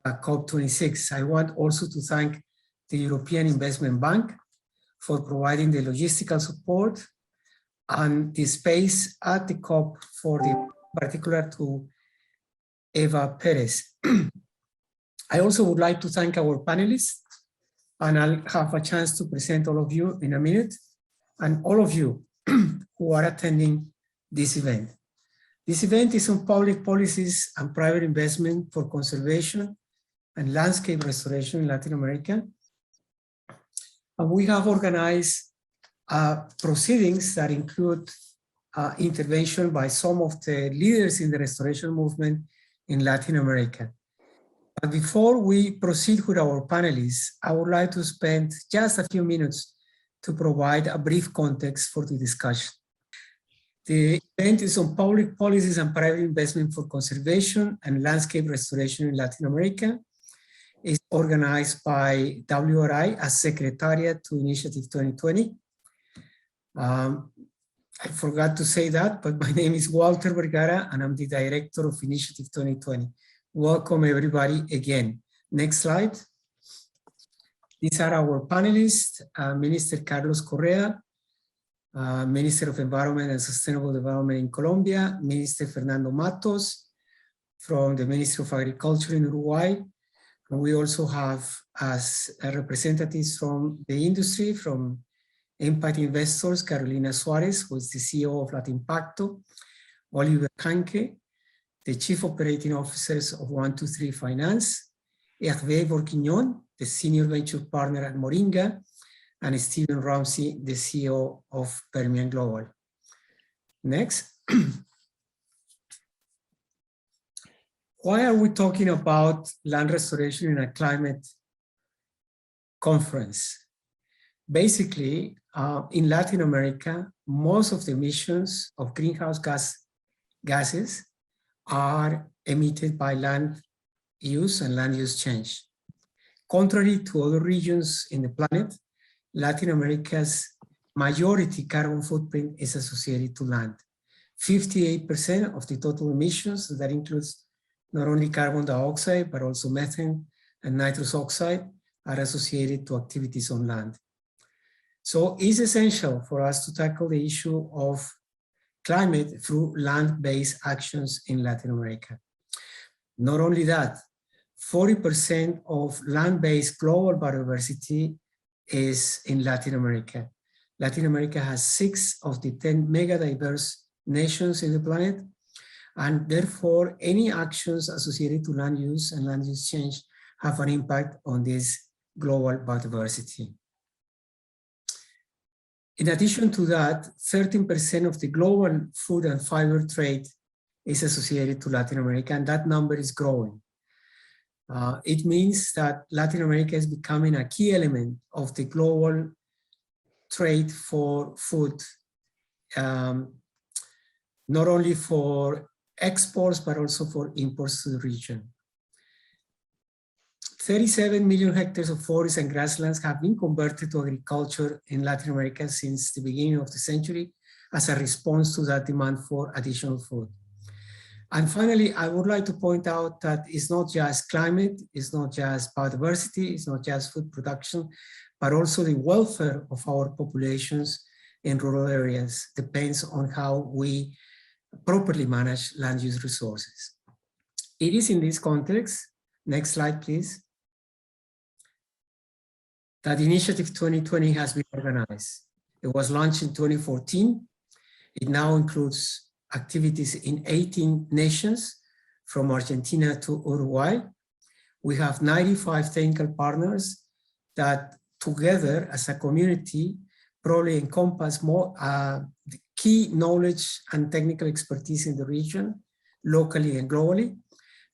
COP26. I want also to thank the European Investment Bank for providing the logistical support and the space at the COP for the particular to Eva Perez. I also would like to thank our panelists, and I'll have a chance to present all of you in a minute, and all of you who are attending this event. This event is on public policies and private investment for conservation and landscape restoration in Latin America. And we have organized proceedings that include intervention by some of the leaders in the restoration movement in Latin America. But before we proceed with our panelists, I would like to spend just a few minutes to provide a brief context for the discussion. The event is on public policies and private investment for conservation and landscape restoration in Latin America. It's organized by WRI as Secretariat to Initiative 2020. I forgot to say that, but my name is Walter Vergara and I'm the Director of Initiative 2020. Welcome everybody again. Next slide. These are our panelists, Minister Carlos Correa, Minister of Environment and Sustainable Development in Colombia, Minister Fernando Matos from the Ministry of Agriculture in Uruguay. And we also have as representatives from the industry, from Impact Investors, Carolina Suarez, who is the CEO of Latimpacto, Oliver Hanke, the Chief Operating Officers of 123 Finance, Hervé Bourguignon, the Senior Venture Partner at Moringa, and Stephen Ramsey, the CEO of Permian Global. Next. Why are we talking about land restoration in a climate conference? Basically, in Latin America, most of the emissions of greenhouse gases are emitted by land use and land use change. Contrary to other regions in the planet, Latin America's majority carbon footprint is associated to land. 58% of the total emissions, that includes not only carbon dioxide, but also methane and nitrous oxide, are associated to activities on land. So it's essential for us to tackle the issue of climate through land-based actions in Latin America. Not only that, 40% of land-based global biodiversity is in Latin America. Latin America has 6 of the 10 mega diverse nations in the planet, and therefore any actions associated to land use and land use change have an impact on this global biodiversity. In addition to that, 13% of the global food and fiber trade is associated to Latin America, and that number is growing. It means that Latin America is becoming a key element of the global trade for food, not only for exports, but also for imports to the region. 37 million hectares of forests and grasslands have been converted to agriculture in Latin America since the beginning of the century as a response to that demand for additional food. And finally, I would like to point out that it's not just climate, it's not just biodiversity, it's not just food production, but also the welfare of our populations in rural areas depends on how we properly manage land use resources. It is in this context, next slide please, that Initiative 2020 has been organized. It was launched in 2014. It now includes activities in 18 nations from Argentina to Uruguay. We have 95 technical partners that together as a community probably encompass more the key knowledge and technical expertise in the region, locally and globally.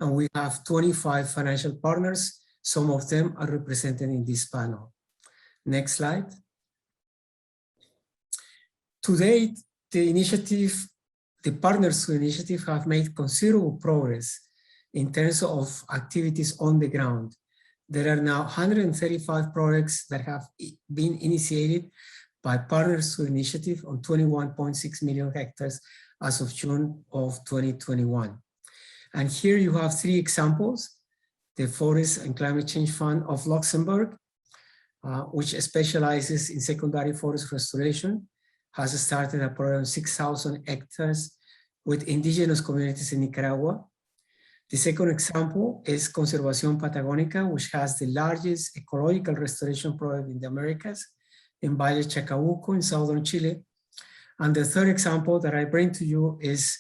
And we have 25 financial partners. Some of them are represented in this panel. Next slide. To date, the partners to the initiative have made considerable progress in terms of activities on the ground. There are now 135 projects that have been initiated by partners to the initiative on 21.6 million hectares as of June of 2021. And here you have 3 examples. the Forest and Climate Change Fund of Luxembourg, which specializes in secondary forest restoration, has started a program of 6,000 hectares with indigenous communities in Nicaragua. The second example is Conservación Patagónica, which has the largest ecological restoration project in the Americas in Valle Chacabuco in southern Chile. And the third example that I bring to you is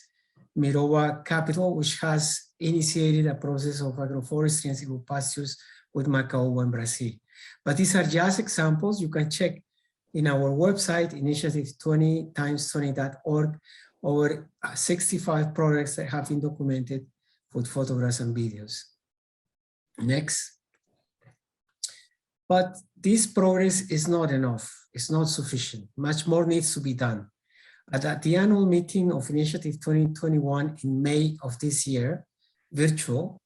Miroba Capital, which has initiated a process of agroforestry and silvopastures with Macaúba in Brazil. But these are just examples. You can check in our website, initiative20x20.org, over 65 projects that have been documented with photographs and videos. Next. But this progress is not enough. It's not sufficient. Much more needs to be done. At the annual meeting of Initiative 2021 in May of this year, virtual,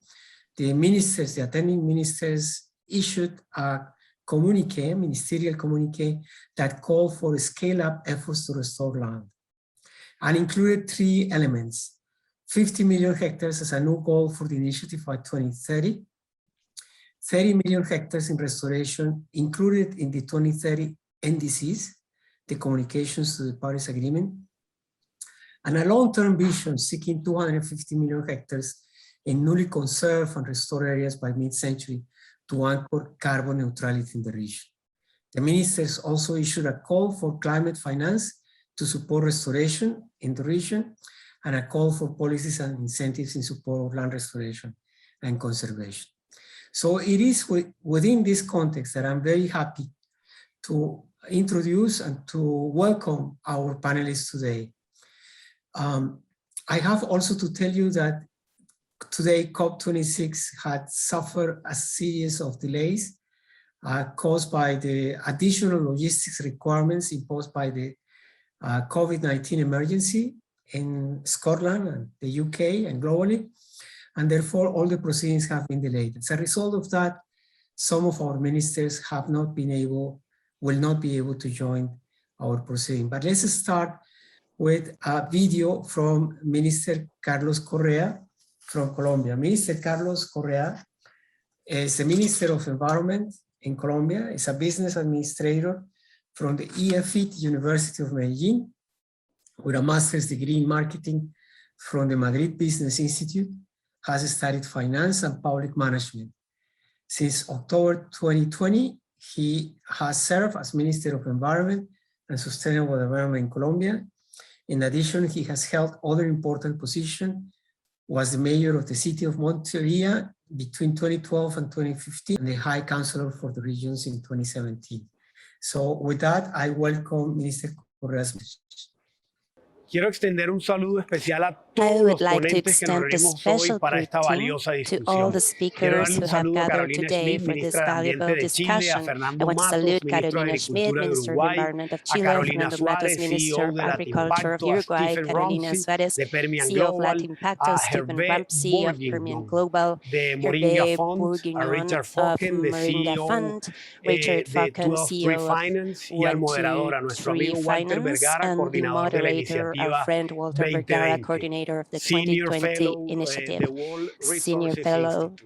the ministers, the attending ministers issued a communique, ministerial communique, that called for scale-up efforts to restore land and included 3 elements: 50 million hectares as a new goal for the initiative by 2030, 30 million hectares in restoration included in the 2030 NDCs, the communications to the Paris Agreement, and a long-term vision seeking 250 million hectares in newly conserved and restored areas by mid-century to anchor carbon neutrality in the region. The ministers also issued a call for climate finance to support restoration in the region and a call for policies and incentives in support of land restoration and conservation. So it is within this context that I'm very happy to introduce and to welcome our panelists today. I have also to tell you that today COP26 had suffered a series of delays caused by the additional logistics requirements imposed by the COVID-19 emergency in Scotland and the UK and globally, and therefore all the proceedings have been delayed. As a result of that, some of our ministers have not been able, will not be able to join our proceeding. But let's start with a video from Minister Carlos Correa from Colombia. Minister Carlos Correa is the Minister of Environment in Colombia, is a business administrator from the EFIT University of Medellin, with a master's degree in marketing from the Madrid Business Institute, has studied finance and public management. Since October 2020, he has served as Minister of Environment and Sustainable Development in Colombia. In addition, he has held other important positions, was the mayor of the city of Monteria between 2012 and 2015, and the High Counselor for the Regions in 2017. So with that, I welcome Minister Correa's message. Quiero extender un saludo especial a todos los ponentes que nos reunimos hoy para esta valiosa discusión. Quiero darle un saludo a Carolina Schmidt, ministra de Ambiente de Chile, a Fernando Matos, ministro de Agricultura de Uruguay, a Carolina Suárez, CEO de Latin Pacto, a Stephen Ramsey, de Permian Global, a Hervé Bourguignon, de Moringa Fund, a Richard Falken, de CEO de 12 Finance, y al moderador, a nuestro amigo Walter Vergara, coordinador de la iniciativa our friend Walter Vergara, coordinator of the 2020 initiative, senior fellow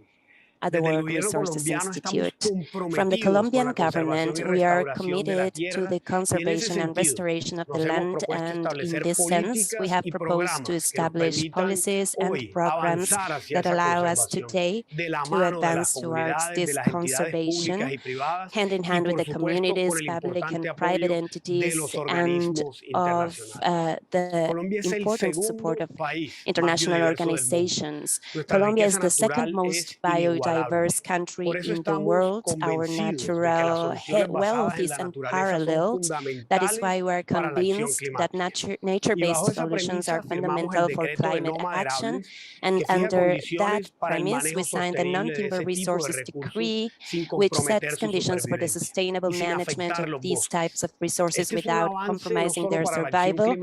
at the World Resources Institute. From the Colombian government, we are committed to the conservation and restoration of the land, and in this sense, we have proposed to establish policies and programs that allow us today to advance towards this conservation, hand in hand with the communities, public and private entities, and of the important support of international organizations. Colombia is the second most biodiverse country in the world. Our natural wealth is unparalleled. That is why we are convinced that nature-based solutions are fundamental for climate action. And under that premise, we signed the Non-Timber Resources Decree, which sets conditions for the sustainable management of these types of resources without compromising their survival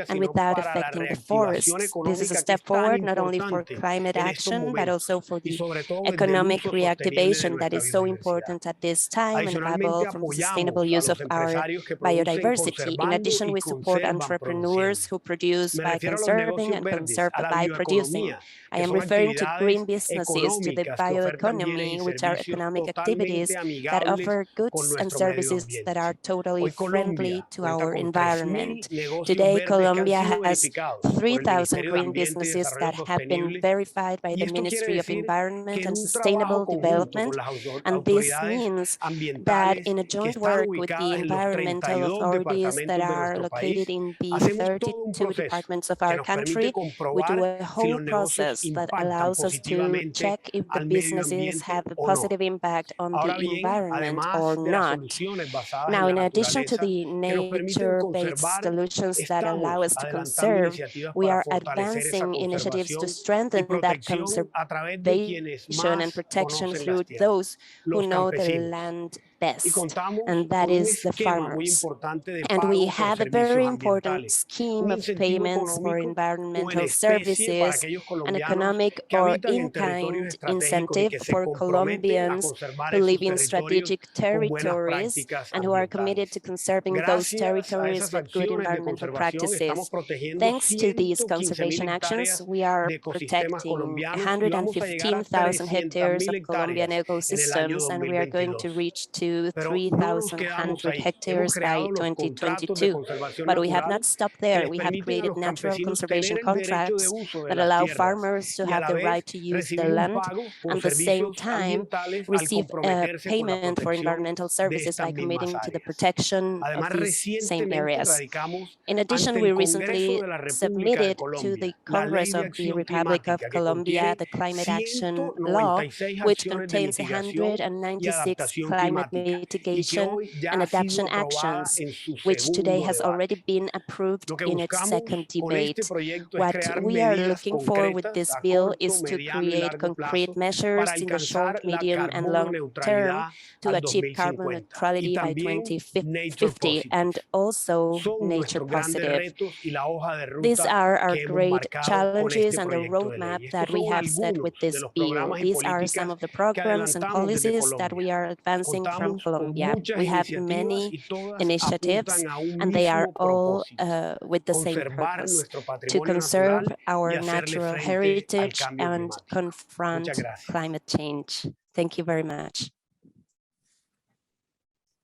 and without affecting the forests. This is a step forward not only for climate action, but also for the economic economic uso sostenible de reactivation that nuestra is so biodiversidad. important at this time and Adicionalmente, available from the sustainable apoyamos a use los of our empresarios que producen biodiversity. In conservando addition, y we support conservan entrepreneurs produciendo. who produce Me by refiero a los conserving negocios and verdes, conserve a la by producing. bioeconomía, I que am son referring to green actividades businesses, to the económicas que ofertan bienes y bioeconomy, which are servicios economic totalmente activities that amigables offer con goods and nuestro medio services that are ambiente. totally Hoy friendly Colombia to cuenta our con 3.000 environment. negocios Today, verdes que han Colombia sido has verificados por el 3,000 Ministerio de green Ambiente y businesses Desarrollo that have been Sostenible. verified by Y the esto quiere Ministry of decir que Environment en and un trabajo Sustainable conjunto con Development. las And this autoridades means that ambientales in a que joint están work with the ubicadas en los environmental 32 authorities that departamentos de are nuestro located país, in the hacemos todo un 32 proceso departments of que our nos permite country, we do comprobar a si whole los negocios process that impactan allows us to positivamente check if the al medio businesses have ambiente a o no. positive impact on Ahora the bien, environment or además de las not. soluciones basadas en Now, la in addition to naturaleza the que nos permiten nature-based conservar, solutions that allow estamos us to adelantando conserve, iniciativas we para are fortalecer esa advancing initiatives to conservación y strengthen that protección a través de quienes conservation and más protection conocen las through tierras, those who los know the campesinos. land Y best, contamos and that con un is the esquema muy farmers. importante de And we pago por have a very servicios important ambientales, scheme un of incentivo payments for económico o en environmental especie para services, aquellos an colombianos economic que or habitan en territorios in-kind estratégicos y incentive que se for comprometen a Colombians conservar who esos live in territorios strategic con buenas territories prácticas and who are committed ambientales. to conserving those Gracias a territories esas with good acciones de environmental conservación estamos practices. protegiendo Thanks to these 115.000 conservation actions, hectáreas we are de ecosistemas protecting colombianos y vamos a llegar a 115,000 hectares 300.000 of Colombian hectáreas en el año ecosystems, and we are going to 2022. reach to Pero no nos quedamos 3,100 ahí. Hemos hectares by creado los contratos de 2022. conservación But we have natural not stopped que there. les We have permiten a created los natural campesinos tener conservation el derecho de contracts uso de that las allow tierras farmers to y a have la the right vez to use the recibir un land pago por and at the same servicios time ambientales al receive a comprometerse con la payment for protección environmental de services estas by mismas committing to the áreas. protection of Además, these same recientemente areas. radicamos In addition, ante we el Congreso recently de la República de submitted to the Colombia la Ley Congress de of the Acción Republic of Climática que Colombia contiene the Climate Action Law, 196 which acciones de contains mitigación y 196 adaptación climate climática y que mitigation hoy ya and ha sido adaptation aprobada actions, en su which today segundo has already debate. been approved Lo que in its second buscamos con este debate. proyecto es What crear we are medidas looking for with concretas this a bill corto, is to mediano y create largo concrete plazo para measures in the short, alcanzar la medium, and carbono long term neutralidad to al achieve carbon 2050 y neutrality by también nature 2050 positive. and also Son nature nuestros grandes positive. retos y la hoja de These ruta are our que hemos great marcado con challenges este and the proyecto de roadmap ley. Estos that we son have set algunos with de this los bill. programas y These are some políticas of the que programs and adelantamos desde policies that we Colombia. are advancing from Contamos con Colombia. muchas We have iniciativas many y todas initiatives, apuntan a un and they are mismo all propósito: with the same conservar purpose, nuestro to patrimonio conserve natural y our hacerle natural frente al heritage cambio and climático. Muchas confront gracias. climate change. Thank you very much.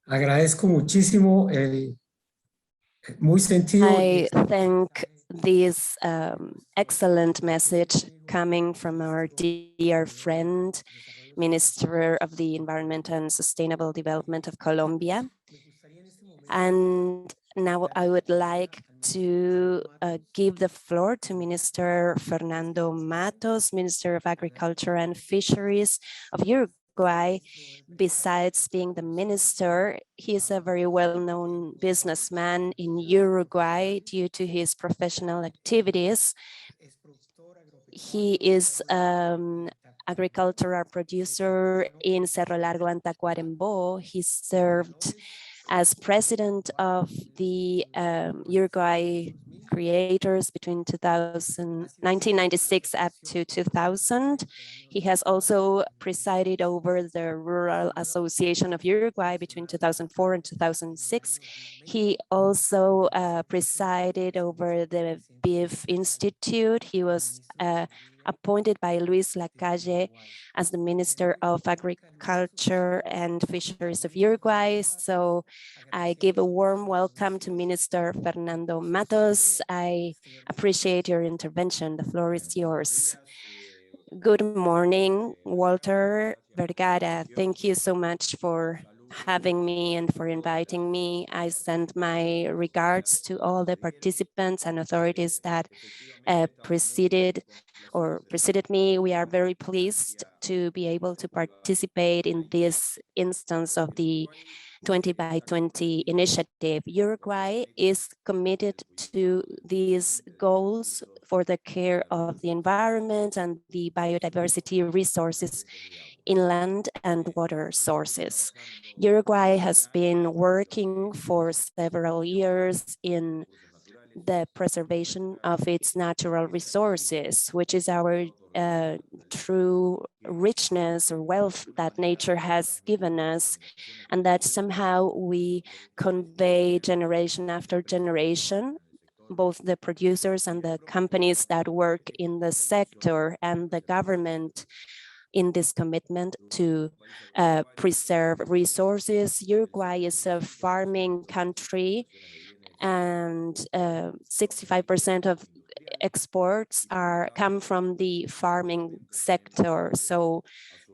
Agradezco muchísimo el muy sentido. I thank this excellent message coming from our dear friend, Minister of the Environment and Sustainable Development of Colombia. And now I would like to give the floor to Minister Fernando Matos, Minister of Agriculture and Fisheries of Uruguay. Besides being the minister, he is a very well-known businessman in Uruguay due to his professional activities. He is agricultural producer in Cerro Largo and Tacuarembó. He served as president of the Uruguay creators between 1996 up to 2000. He has also presided over the Rural Association of Uruguay between 2004 and 2006. He also presided over the Beef Institute. He was appointed by Luis Lacalle as the Minister of Agriculture and Fisheries of Uruguay. So I give a warm welcome to Minister Fernando Matos. I appreciate your intervention. The floor is yours. Good morning, Walter Vergara. Thank you so much for having me and for inviting me. I send my regards to all the participants and authorities that preceded me. We are very pleased to be able to participate in this instance of the 20 by 20 initiative. Uruguay is committed to these goals for the care of the environment and the biodiversity resources in land and water sources. Uruguay has been working for several years in the preservation of its natural resources, which is our true richness or wealth that nature has given us, and that somehow we convey generation after generation, both the producers and the companies that work in the sector and the government in this commitment to preserve resources. Uruguay is a farming country, and 65% of exports come from the farming sector. So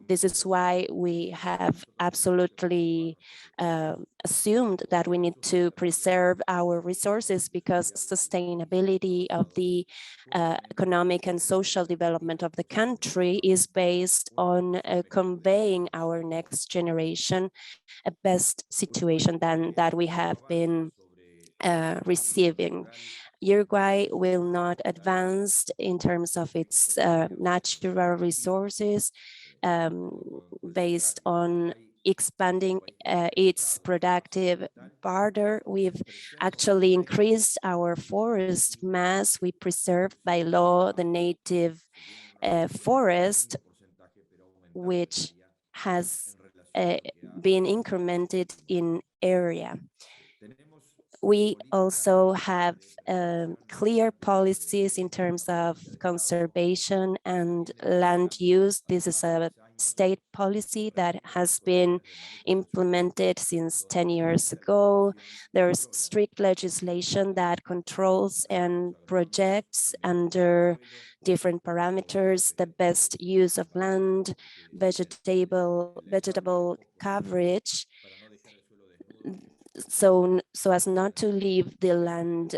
this is why we have absolutely assumed that we need to preserve our resources, because sustainability of the economic and social development of the country is based on conveying our next generation a best situation than that we have been receiving. Uruguay will not advance in terms of its natural resources based on expanding its productive border. We've actually increased our forest mass. We preserve by law the native forest, which has been incremented in area. We also have clear policies in terms of conservation and land use. This is a state policy that has been implemented since 10 years ago. There's strict legislation that controls and projects under different parameters the best use of land, vegetable coverage, so as not to leave the land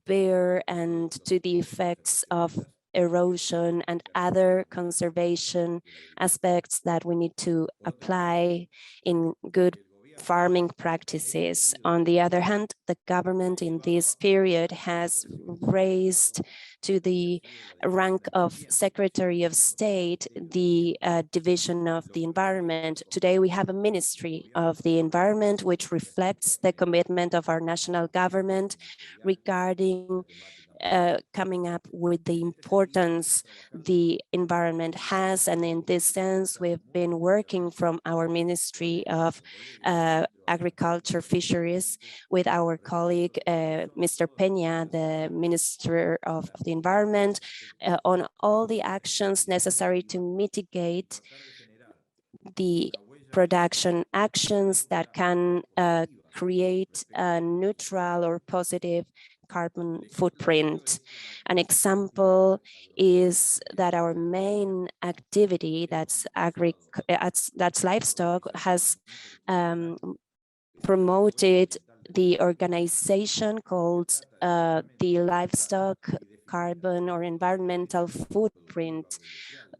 bare and to the effects of erosion and other conservation aspects that we need to apply in good farming practices. On the other hand, the government in this period has raised to the rank of Secretary of State the division of the environment. Today we have a Ministry of the Environment, which reflects the commitment of our national government regarding coming up with the importance the environment has. And in this sense, we've been working from our Ministry of Agriculture, Fisheries, with our colleague, Mr. Peña, the Minister of the Environment, on all the actions necessary to mitigate the production actions that can create a neutral or positive carbon footprint. An example is that our main activity, that's livestock, has promoted the organization called the Livestock Carbon or Environmental Footprint,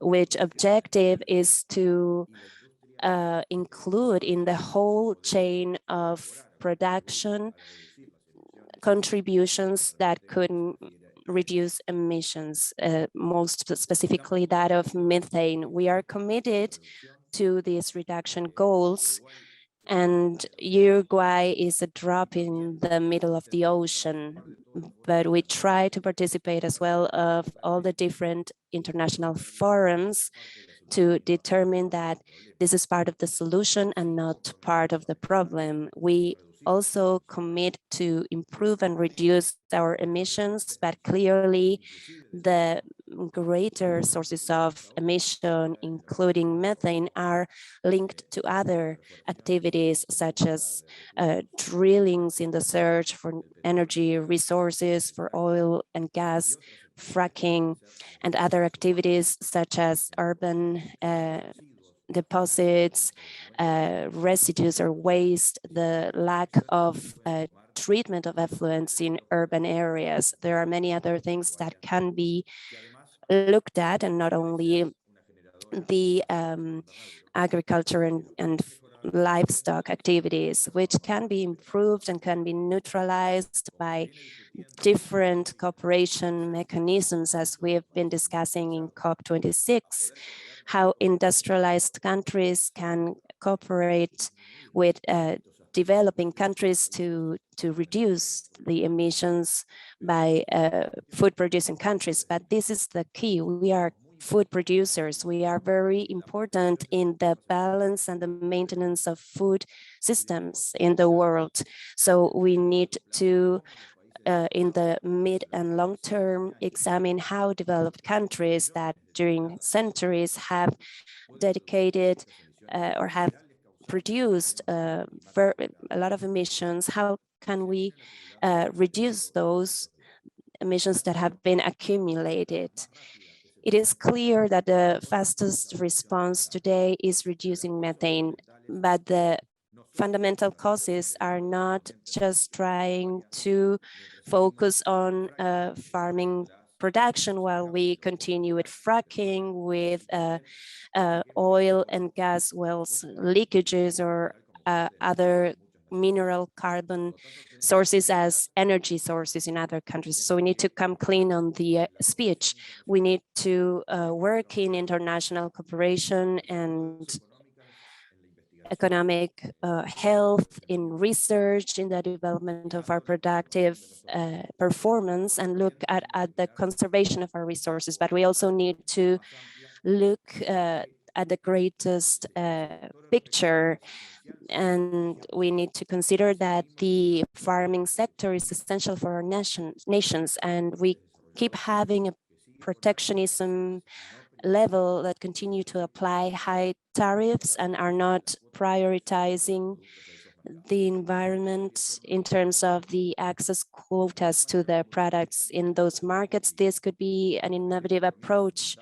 which objective is to include in the whole chain of production contributions that could reduce emissions, most specifically that of methane. We are committed to these reduction goals, and Uruguay is a drop in the middle of the ocean, but we try to participate as well of all the different international forums to determine that this is part of the solution and not part of the problem. We also commit to improve and reduce our emissions, but clearly the greater sources of emission, including methane, are linked to other activities such as drillings in the search for energy resources, for oil and gas, fracking, and other activities such as urban deposits, residues or waste, the lack of treatment of effluents in urban areas. There are many other things that can be looked at, and not only the agriculture and livestock activities, which can be improved and can be neutralized by different cooperation mechanisms, as we have been discussing in COP26, how industrialized countries can cooperate with developing countries to reduce the emissions by food producing countries. But this is the key. We are food producers. We are very important in the balance and the maintenance of food systems in the world. So we need to in the mid and long term, examine how developed countries that during centuries have dedicated or have produced a lot of emissions, how can we reduce those emissions that have been accumulated? It is clear that the fastest response today is reducing methane, but the fundamental causes are not just trying to focus on farming production while we continue with fracking, with oil and gas wells leakages or other mineral carbon sources as energy sources in other countries. So we need to come clean on the speech. We need to work in international cooperation and economic health, in research, in the development of our productive performance, and look at the conservation of our resources. But we also need to look at the greatest picture, and we need to consider that the farming sector is essential for our nations, and we keep having a protectionism level that continue to apply high tariffs and are not prioritizing the environment in terms of the access quotas to the products in those markets. This could be an innovative approach,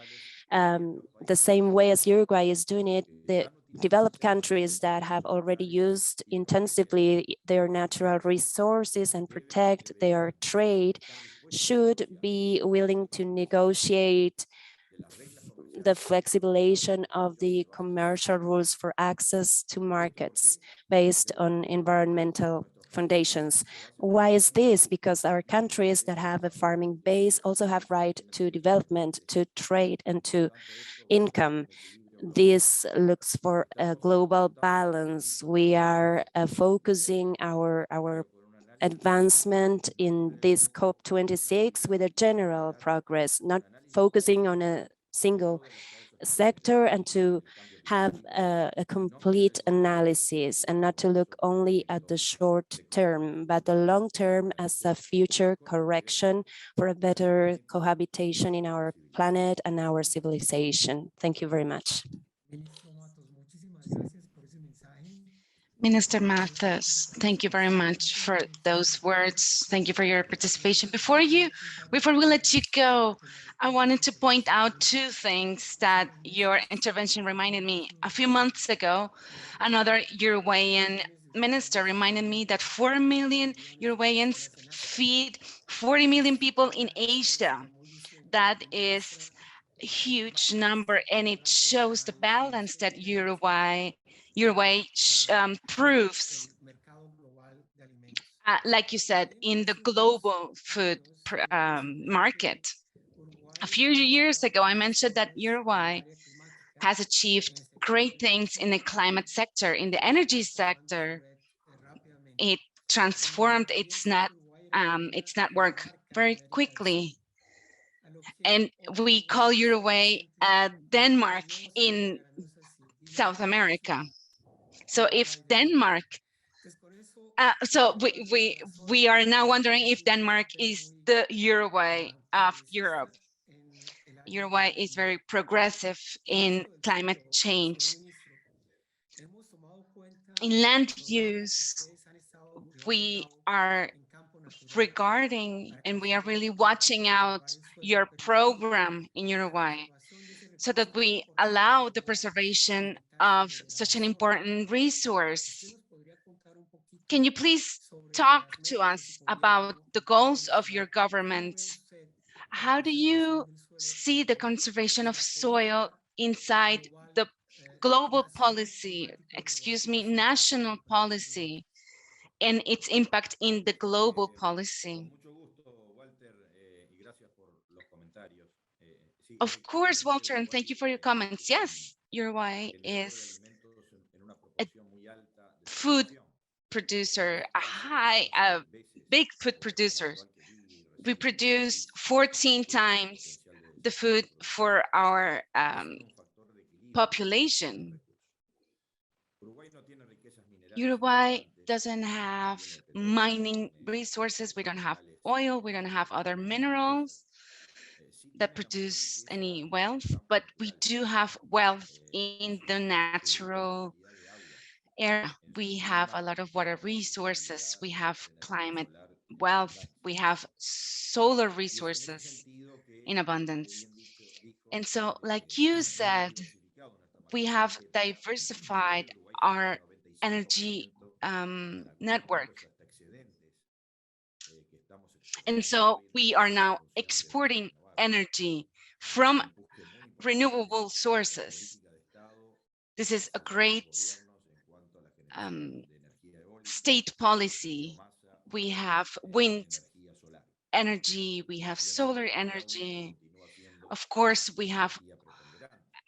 the same way as Uruguay is doing it. The developed countries that have already used intensively their natural resources and protect their trade should be willing to negotiate the flexibilization of the commercial rules for access to markets based on environmental foundations. Why is this? Because our countries that have a farming base also have right to development, to trade, and to income. This looks for a global balance. We are focusing our advancement in this COP26 with a general progress, not focusing on a single sector, and to have a complete analysis and not to look only at the short term, but the long term as a future correction for a better cohabitation in our planet and our civilization. Thank you very much. Minister Matos, thank you very much for those words. Thank you for your participation. Before we let you go, I wanted to point out two things that your intervention reminded me. A few months ago, another Uruguayan minister reminded me that 4 million Uruguayans feed 40 million people in Asia. That is a huge number, and it shows the balance that Uruguay proves, like you said, in the global food market. A few years ago, I mentioned that Uruguay has achieved great things in the climate sector, in the energy sector. It transformed its network very quickly. And we call Uruguay Denmark in South America. So if Denmark, we are now wondering if Denmark is the Uruguay of Europe. Uruguay is very progressive in climate change. In land use, we are regarding and we are really watching out your program in Uruguay so that we allow the preservation of such an important resource. Can you please talk to us about the goals of your government? How do you see the conservation of soil inside the global policy, national policy, and its impact in the global policy? Of course, Walter, and thank you for your comments. Yes, Uruguay is a food producer, a big food producer. We produce 14 times the food for our population. Uruguay doesn't have mining resources. We don't have oil. We don't have other minerals that produce any wealth, but we do have wealth in the natural area. We have a lot of water resources. We have climate wealth. We have solar resources in abundance. And so, like you said, we have diversified our energy network. And so we are now exporting energy from renewable sources. This is a great state policy. We have wind energy, we have solar energy. Of course, we have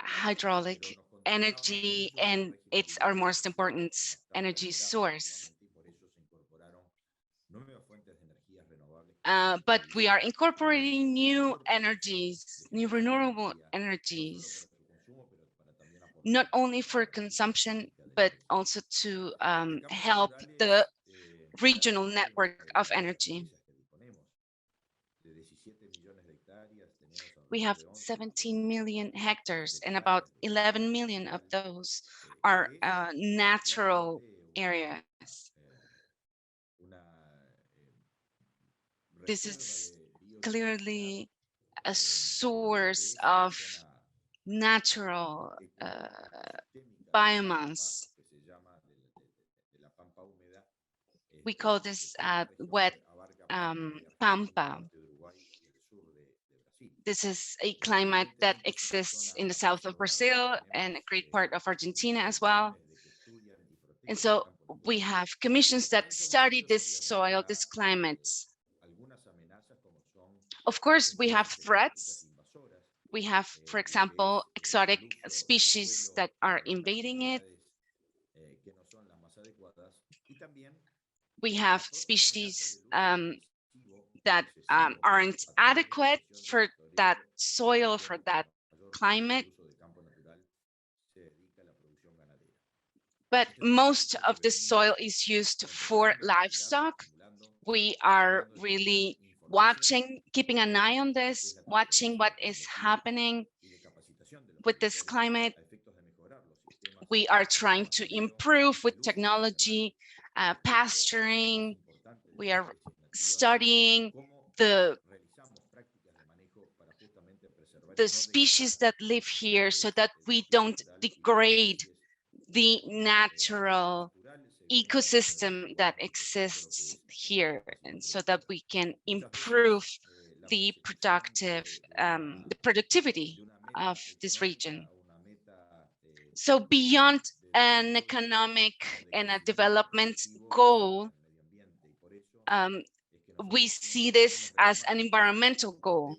hydraulic energy, and it's our most important energy source. But we are incorporating new energies, new renewable energies, not only for consumption, but also to help the regional network of energy. We have 17 million hectares, and about 11 million of those are natural areas. This is clearly a source of natural biomass. We call this wet pampa. This is a climate that exists in the south of Brazil and a great part of Argentina as well. And so we have commissions that study this soil, this climate. Of course, we have threats. We have, for example, exotic species that are invading it. We have species that aren't adequate for that soil, for that climate. But most of the soil is used for livestock. We are really watching, keeping an eye on this, watching what is happening with this climate. We are trying to improve with technology, pasturing. We are studying the species that live here so that we don't degrade the natural ecosystem that exists here, and so that we can improve the productivity of this region. So beyond an economic and a development goal, we see this as an environmental goal.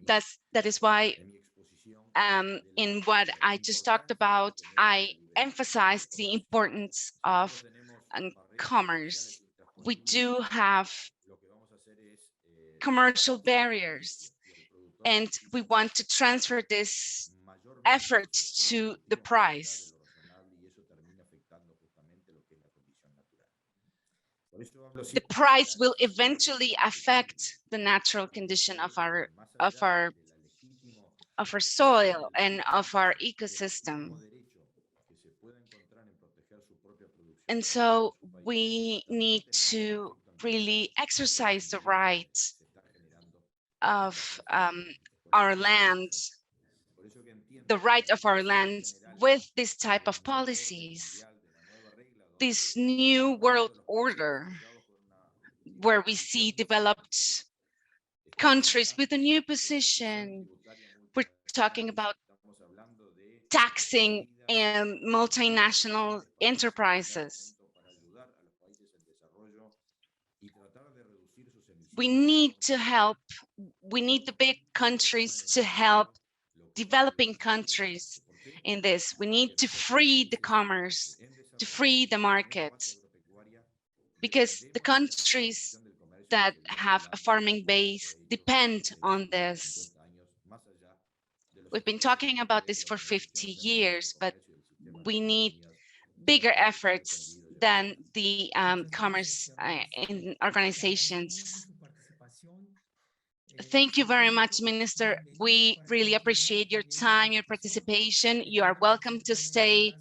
That is why in what I just talked about, I emphasized the importance of commerce. We do have commercial barriers, and we want to transfer this effort to the price. The price will eventually affect the natural condition of our soil and of our ecosystem. And so we need to really exercise the right of our land, with this type of policies, this new world order, where we see developed countries with a new position. We're talking about taxing and multinational enterprises. We need to help. We need the big countries to help developing countries in this. We need to free the commerce, to free the market, because the countries that have a farming base depend on this. We've been talking about this for 50 years, but we need bigger efforts than the commerce in organizations. Thank you very much, Minister. We really appreciate your time, your participation. You are welcome to stay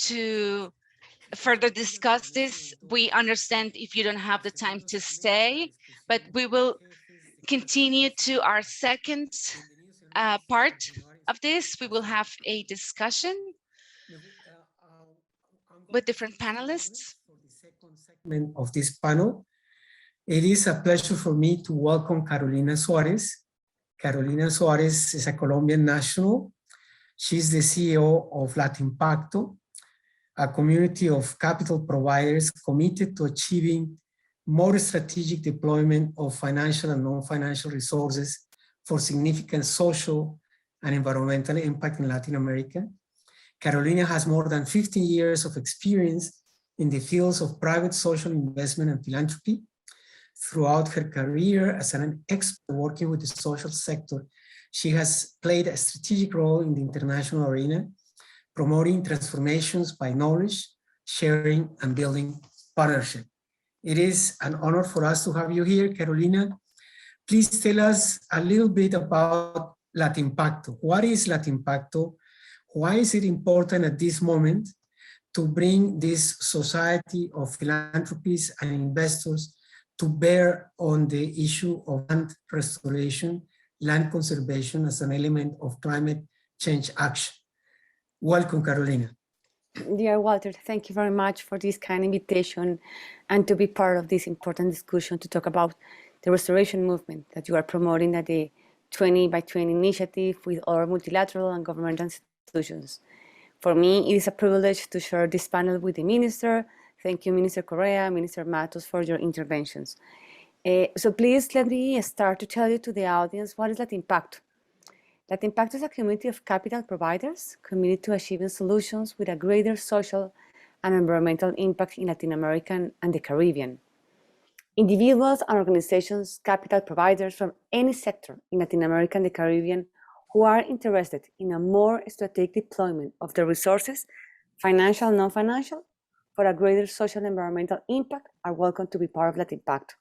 to further discuss this. We understand if you don't have the time to stay, but we will continue to our second part of this. We will have a discussion with different panelists. For the second segment of this panel, it is a pleasure for me to welcome Carolina Suarez. Carolina Suarez is a Colombian national. She's the CEO of Latimpacto, a community of capital providers committed to achieving more strategic deployment of financial and non-financial resources for significant social and environmental impact in Latin America. Carolina has more than 15 years of experience in the fields of private social investment and philanthropy. Throughout her career as an expert working with the social sector, she has played a strategic role in the international arena, promoting transformations by knowledge, sharing, and building partnership. It is an honor for us to have you here, Carolina. Please tell us a little bit about Latimpacto. What is Latimpacto? Why is it important at this moment to bring this society of philanthropists and investors to bear on the issue of land restoration, land conservation as an element of climate change action? Welcome, Carolina. Dear Walter, thank you very much for this kind invitation and to be part of this important discussion to talk about the restoration movement that you are promoting at the 20 by 20 initiative with our multilateral and governmental institutions. For me, it is a privilege to share this panel with the Minister. Thank you, Minister Correa, Minister Matos, for your interventions. So please let me start to tell you to the audience, what is Latimpacto? Latimpacto is a community of capital providers committed to achieving solutions with a greater social and environmental impact in Latin America and the Caribbean. Individuals and organizations, capital providers from any sector in Latin America and the Caribbean who are interested in a more strategic deployment of the resources, financial and non-financial, for a greater social and environmental impact are welcome to be part of Latimpacto.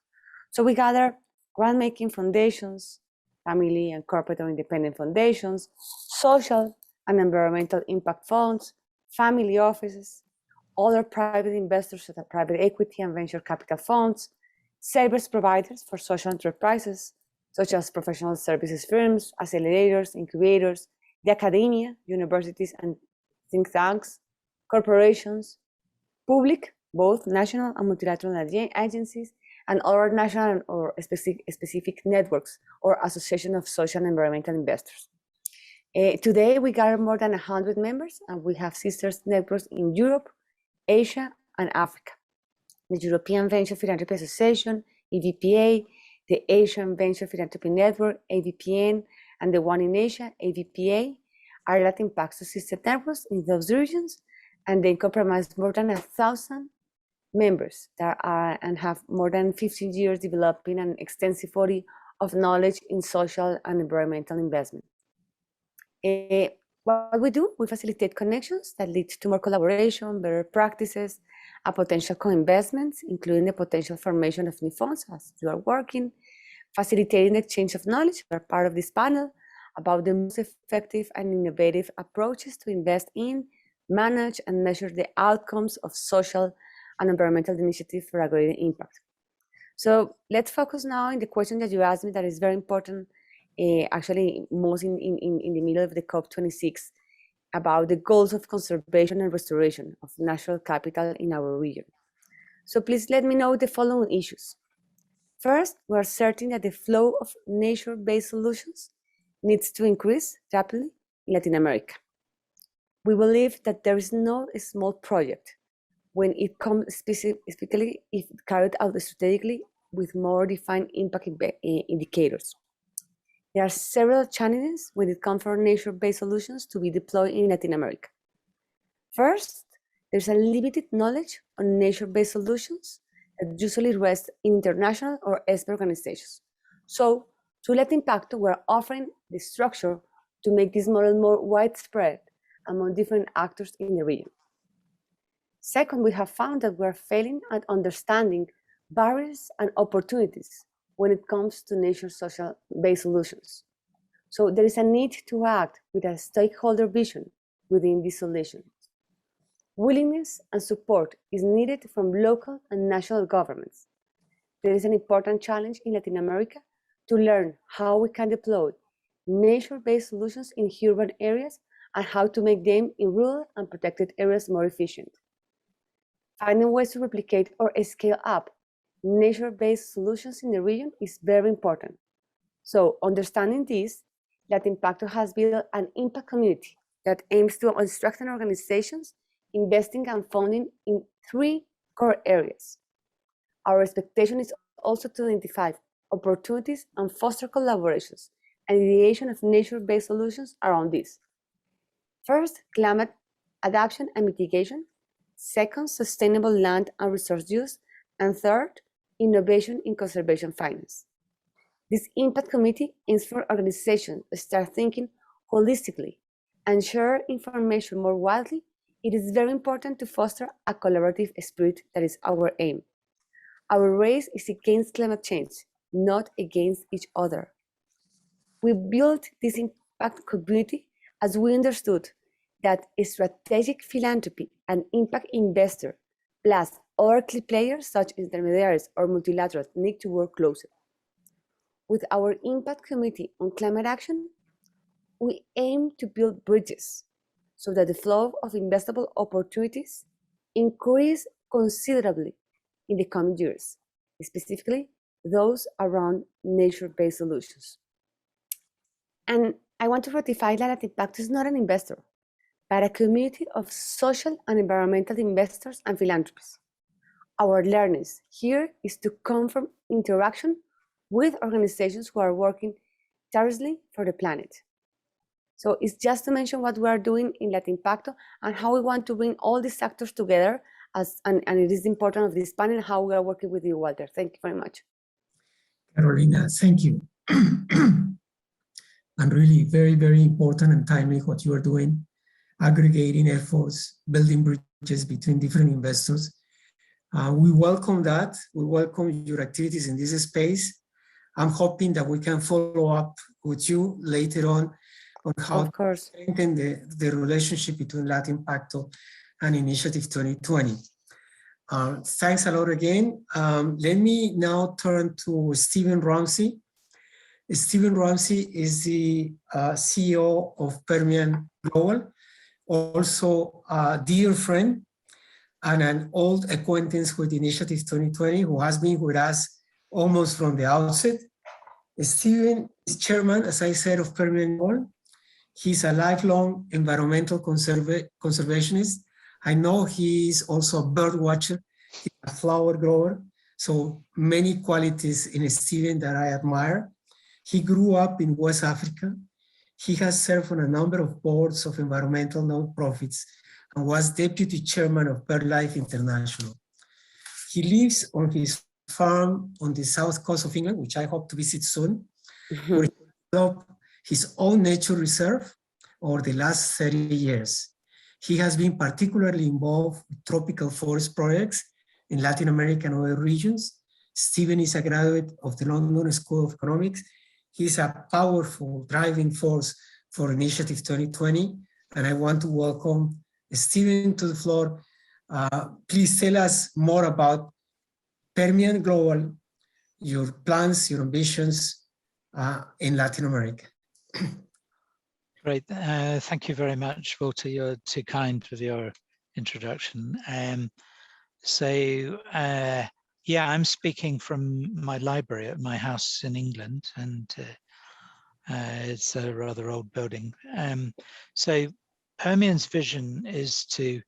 So we gather grant-making foundations, family and corporate or independent foundations, social and environmental impact funds, family offices, other private investors such as private equity and venture capital funds, service providers for social enterprises, such as professional services firms, accelerators, incubators, the academia, universities and think tanks, corporations, public, both national and multilateral agencies, and other national or specific networks or association of social and environmental investors. Today, we gather more than 100 members, and we have sisters networks in Europe, Asia, and Africa. The European Venture Philanthropy Association, EVPA, the Asian Venture Philanthropy Network, AVPN, and the one in Asia, AVPA, are Latimpacto sister networks in those regions, and they comprise more than 1,000 members that are and have more than 15 years developing an extensive body of knowledge in social and environmental investment. What we do, we facilitate connections that lead to more collaboration, better practices, and potential co-investments, including the potential formation of new funds as you are working, facilitating the exchange of knowledge. We are part of this panel about the most effective and innovative approaches to invest in, manage, and measure the outcomes of social and environmental initiatives for a greater impact. So let's focus now on the question that you asked me that is very important, actually most in the middle of the COP26, about the goals of conservation and restoration of natural capital in our region. So please let me know the following issues. First, we are certain that the flow of nature-based solutions needs to increase rapidly in Latin America. We believe that there is no small project when it comes specifically if carried out strategically with more defined impact indicators. There are several challenges when it comes for nature-based solutions to be deployed in Latin America. First, there's a limited knowledge on nature-based solutions that usually rest in international or expert organizations. So, through Latin Impacto, we're offering the structure to make this model more widespread among different actors in the region. Second, we have found that we're failing at understanding barriers and opportunities when it comes to nature social-based solutions. So there is a need to act with a stakeholder vision within these solutions. Willingness and support is needed from local and national governments. There is an important challenge in Latin America to learn how we can deploy nature-based solutions in urban areas and how to make them in rural and protected areas more efficient. Finding ways to replicate or scale up nature-based solutions in the region is very important. So understanding this, Latin Impacto has built an impact community that aims to strengthen organizations investing and funding in 3 core areas. Our expectation is also to identify opportunities and foster collaborations and ideation of nature-based solutions around this. First, climate adaptation and mitigation. Second, sustainable land and resource use. And third, innovation in conservation finance. This impact committee aims for organizations to start thinking holistically and share information more widely. It is very important to foster a collaborative spirit. That is our aim. Our race is against climate change, not against each other. We built this impact community as we understood that a strategic philanthropy and impact investor, plus other key players such as intermediaries or multilaterals, need to work closer. With our impact committee on climate action, we aim to build bridges so that the flow of investable opportunities increase considerably in the coming years, specifically those around nature-based solutions. And I want to ratify that Latin Impacto is not an investor, but a community of social and environmental investors and philanthropists. Our learnings here is to come from interaction with organizations who are working tirelessly for the planet. So it's just to mention what we are doing in Latin Impacto and how we want to bring all these actors together, and it is important of this panel, how we are working with you, Walter. Thank you very much. Carolina, thank you. And really very, very important and timely what you are doing, aggregating efforts, building bridges between different investors. We welcome that. We welcome your activities in this space. I'm hoping that we can follow up with you later on how to strengthen the relationship between Latin Impacto and Initiative 2020. Thanks a lot again. Let me now turn to Stephen Ramsey. Stephen Ramsey is the CEO of Permian Global, also a dear friend and an old acquaintance with Initiative 2020, who has been with us almost from the outset. Stephen is chairman, as I said, of Permian Global. He's a lifelong environmental conservationist. I know he is also a bird watcher, a flower grower, so many qualities in Stephen that I admire. He grew up in West Africa. He has served on a number of boards of environmental nonprofits and was deputy chairman of BirdLife International. He lives on his farm on the south coast of England, which I hope to visit soon, where he developed his own nature reserve over the last 30 years. He has been particularly involved with tropical forest projects in Latin America and other regions. Stephen is a graduate of the London School of Economics. He's a powerful driving force for Initiative 2020, and I want to welcome Stephen to the floor. Please tell us more about Permian Global, your plans, your ambitions in Latin America. Great, thank you very much, Walter. You're too kind with your introduction. Yeah, I'm speaking from my library at my house in England, and it's a rather old building. So Permian's vision is to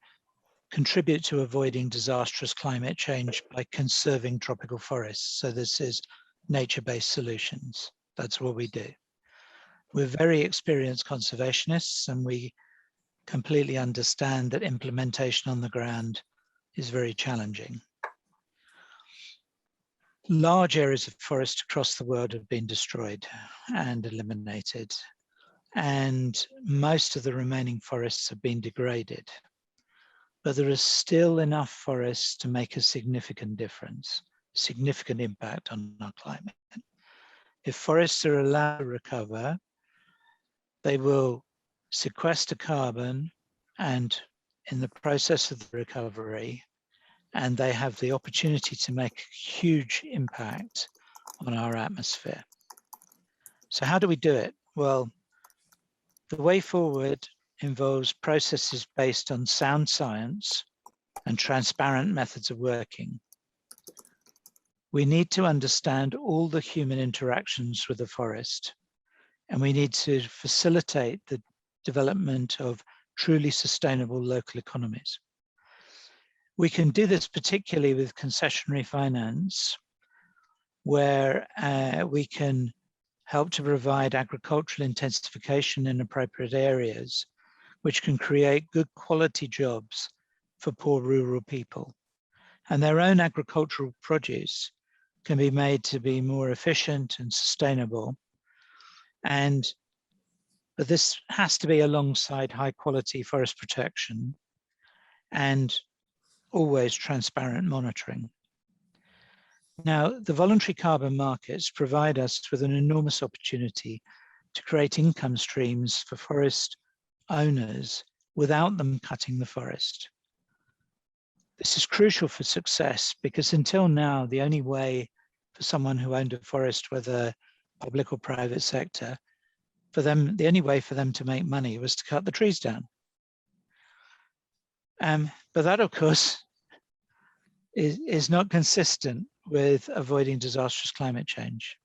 contribute to avoiding disastrous climate change by conserving tropical forests. So this is nature-based solutions. That's what we do. We're very experienced conservationists, and we completely understand that implementation on the ground is very challenging. Large areas of forest across the world have been destroyed and eliminated, and most of the remaining forests have been degraded. But there is still enough forests to make a significant difference, significant impact on our climate. If forests are allowed to recover, they will sequester carbon and in the process of the recovery, and they have the opportunity to make a huge impact on our atmosphere. So how do we do it? Well, the way forward involves processes based on sound science and transparent methods of working. We need to understand all the human interactions with the forest, and we need to facilitate the development of truly sustainable local economies. We can do this particularly with concessionary finance, where we can help to provide agricultural intensification in appropriate areas, which can create good quality jobs for poor rural people. And their own agricultural produce can be made to be more efficient and sustainable. But this has to be alongside high quality forest protection and always transparent monitoring. Now, the voluntary carbon markets provide us with an enormous opportunity to create income streams for forest owners without them cutting the forest. This is crucial for success because until now, the only way for someone who owned a forest, whether public or private sector, the only way for them to make money was to cut the trees down. But that, of course, is not consistent with avoiding disastrous climate change.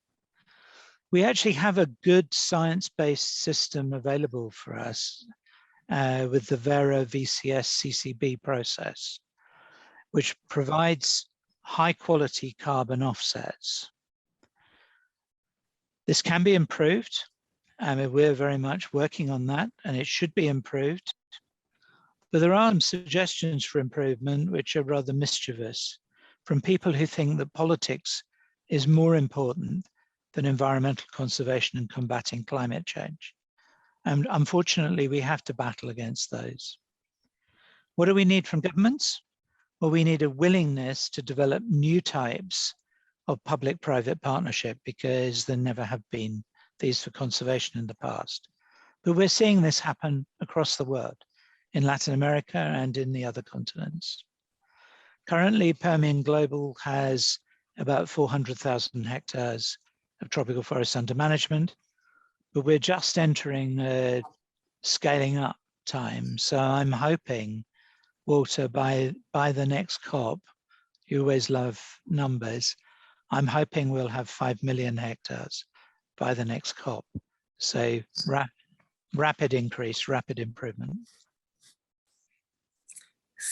We actually have a good science-based system available for us with the Vera VCS CCB process, which provides high quality carbon offsets. This can be improved. We're very much working on that, and it should be improved. But there are some suggestions for improvement which are rather mischievous from people who think that politics is more important than environmental conservation and combating climate change. And unfortunately, we have to battle against those. What do we need from governments? Well, we need a willingness to develop new types of public-private partnership because there never have been these for conservation in the past. But we're seeing this happen across the world, in Latin America and in the other continents. Currently, Permian Global has about 400,000 hectares of tropical forests under management, but we're just entering a scaling up time. So I'm hoping, Walter, by the next COP, you always love numbers, I'm hoping we'll have 5 million hectares by the next COP. So rapid increase, rapid improvement.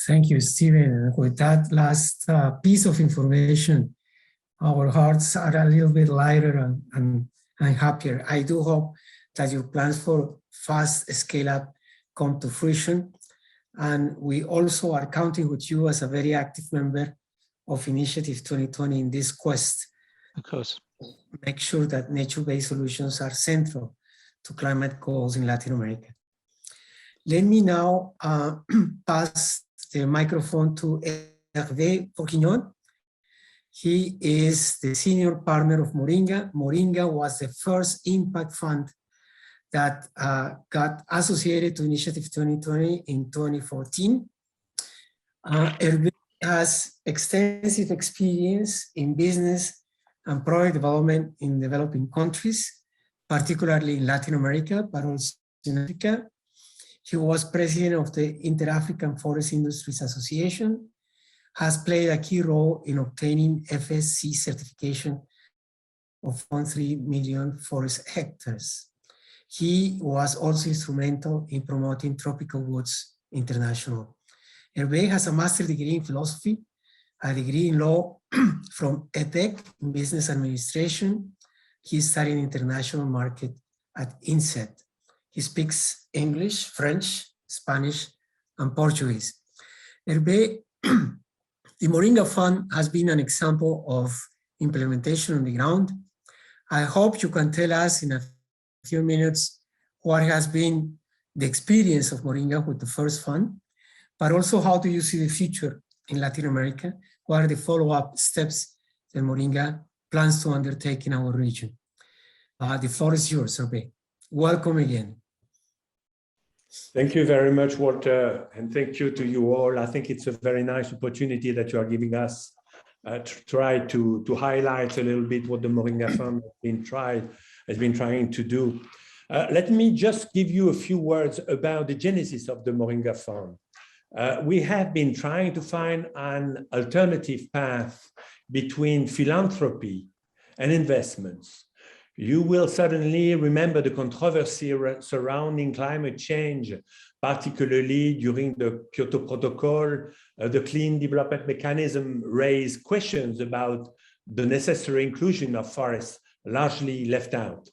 Thank you, Stephen. With that last piece of information, our hearts are a little bit lighter and happier. I do hope that your plans for fast scale up come to fruition. And we also are counting with you as a very active member of Initiative 2020 in this quest. Of course. Make sure that nature-based solutions are central to climate goals in Latin America. Let me now pass the microphone to Hervé Bourguignon. He is the senior partner of Moringa. Moringa was the first impact fund that got associated to Initiative 2020 in 2014. Hervé has extensive experience in business and product development in developing countries, particularly in Latin America, but also in Africa. He was president of the Inter-African Forest Industries Association, has played a key role in obtaining FSC certification of 1.3 million forest hectares. He was also instrumental in promoting Tropical Woods International. Hervé has a master's degree in philosophy, a degree in law from ETHEC in business administration. He studied international market at inset. He speaks English, French, Spanish, and Portuguese. Hervé, the Moringa Fund has been an example of implementation on the ground. I hope you can tell us in a few minutes what has been the experience of Moringa with the first fund, but also how do you see the future in Latin America? What are the follow-up steps that Moringa plans to undertake in our region? The floor is yours, Hervé. Welcome again. Thank you very much, Walter, and thank you to you all. I think it's a very nice opportunity that you are giving us to try to highlight a little bit what the Moringa Fund has been trying to do. Let me just give you a few words about the genesis of the Moringa Fund. We have been trying to find an alternative path between philanthropy and investments. You will certainly remember the controversy surrounding climate change, particularly during the Kyoto Protocol. The Clean Development Mechanism raised questions about the necessary inclusion of forests, largely left out.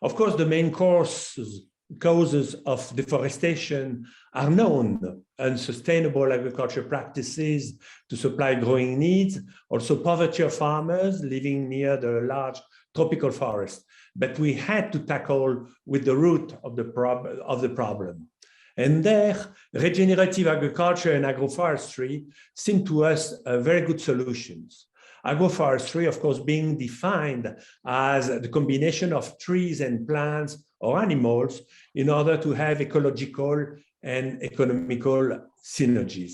Of course, the main causes of deforestation are known: unsustainable agriculture practices to supply growing needs, also poverty of farmers living near the large tropical forest. But we had to tackle with the root of the problem. And there, regenerative agriculture and agroforestry seem to us very good solutions. Agroforestry, of course, being defined as the combination of trees and plants or animals in order to have ecological and economical synergies.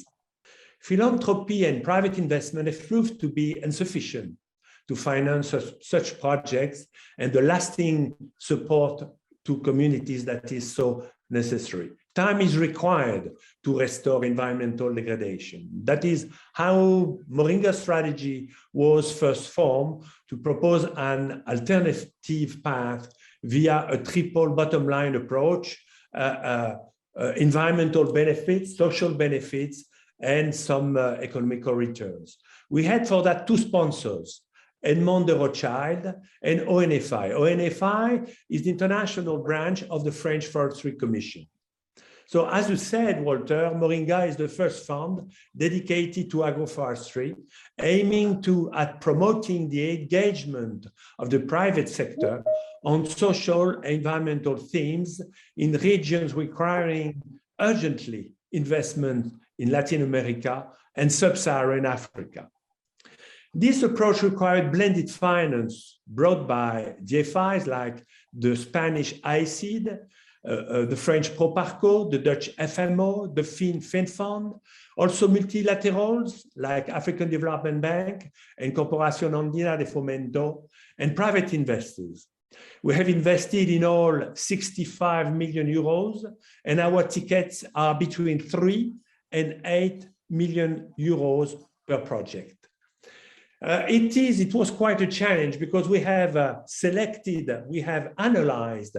Philanthropy and private investment have proved to be insufficient to finance such projects and the lasting support to communities that is so necessary. Time is required to restore environmental degradation. That is how Moringa's strategy was first formed, to propose an alternative path via a triple bottom line approach, environmental benefits, social benefits, and some economical returns. We had for that two sponsors, Edmond de Rothschild and ONFI. ONFI is the international branch of the French Forestry Commission. So as you said, Walter, Moringa is the first fund dedicated to agroforestry, aiming at promoting the engagement of the private sector on social and environmental themes in regions requiring urgently investment in Latin America and sub-Saharan Africa. This approach required blended finance brought by DFIs like the Spanish ICID, the French Proparco, the Dutch FMO, the FinFund, also multilaterals like African Development Bank and Corporación Andina de Fomento, and private investors. We have invested in all 65 million euros, and our tickets are between 3 and 8 million euros per project. It was quite a challenge because we have analyzed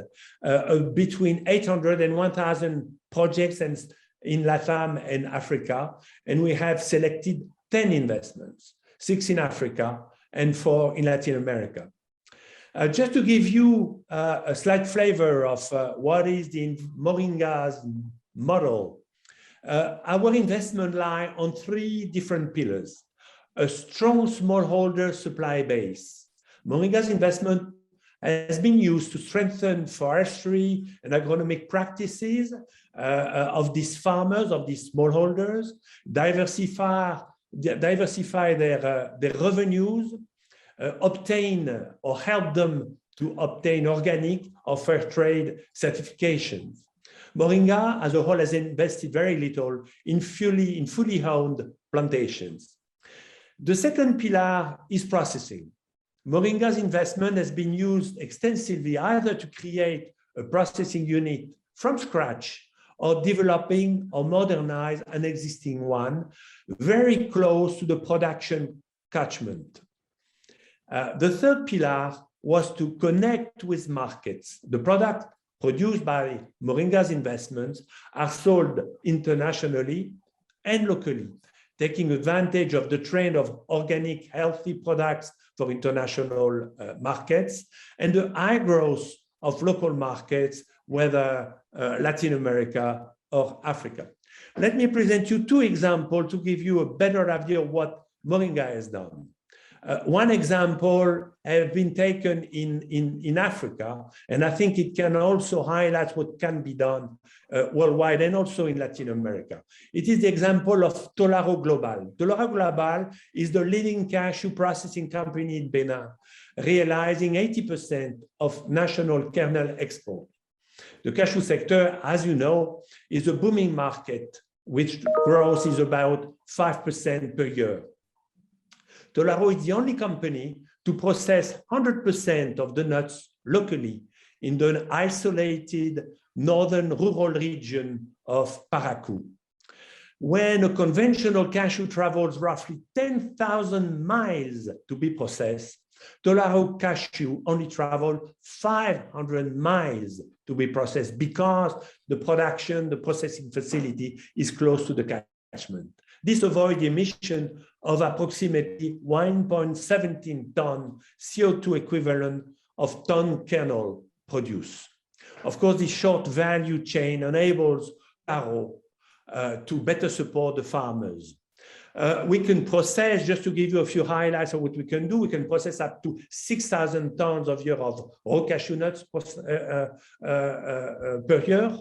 between 800 and 1,000 projects in LATAM and Africa, and we have selected 10 investments, 6 in Africa and 4 in Latin America. Just to give you a slight flavor of what is the Moringa's model, our investment lie on 3 different pillars. A strong smallholder supply base. Moringa's investment has been used to strengthen forestry and agronomic practices of these farmers, of these smallholders, diversify their revenues, obtain or help them to obtain organic or fair trade certifications. Moringa as a whole has invested very little in fully owned plantations. The second pillar is processing. Moringa's investment has been used extensively either to create a processing unit from scratch or developing or modernize an existing one very close to the production catchment. The third pillar was to connect with markets. The product produced by Moringa's investments are sold internationally and locally, taking advantage of the trend of organic, healthy products for international markets and the high growth of local markets, whether Latin America or Africa. Let me present you two examples to give you a better idea of what Moringa has done. One example has been taken in Africa, and I think it can also highlight what can be done worldwide and also in Latin America. It is the example of Tolaro Global. Tolaro Global is the leading cashew processing company in Benin, realizing 80% of national kernel export. The cashew sector, as you know, is a booming market, which growth is about 5% per year. Tolaro is the only company to process 100% of the nuts locally in the isolated northern rural region of Parakou. When a conventional cashew travels roughly 10,000 miles to be processed, Tolaro cashew only travel 500 miles to be processed because the processing facility is close to the catchment. This avoids the emission of approximately 1.17 ton CO2 equivalent of ton kernel produce. Of course, this short value chain enables Tolaro to better support the farmers. We can process, just to give you a few highlights of what we can process up to 6,000 tons of year of raw cashew nuts per year.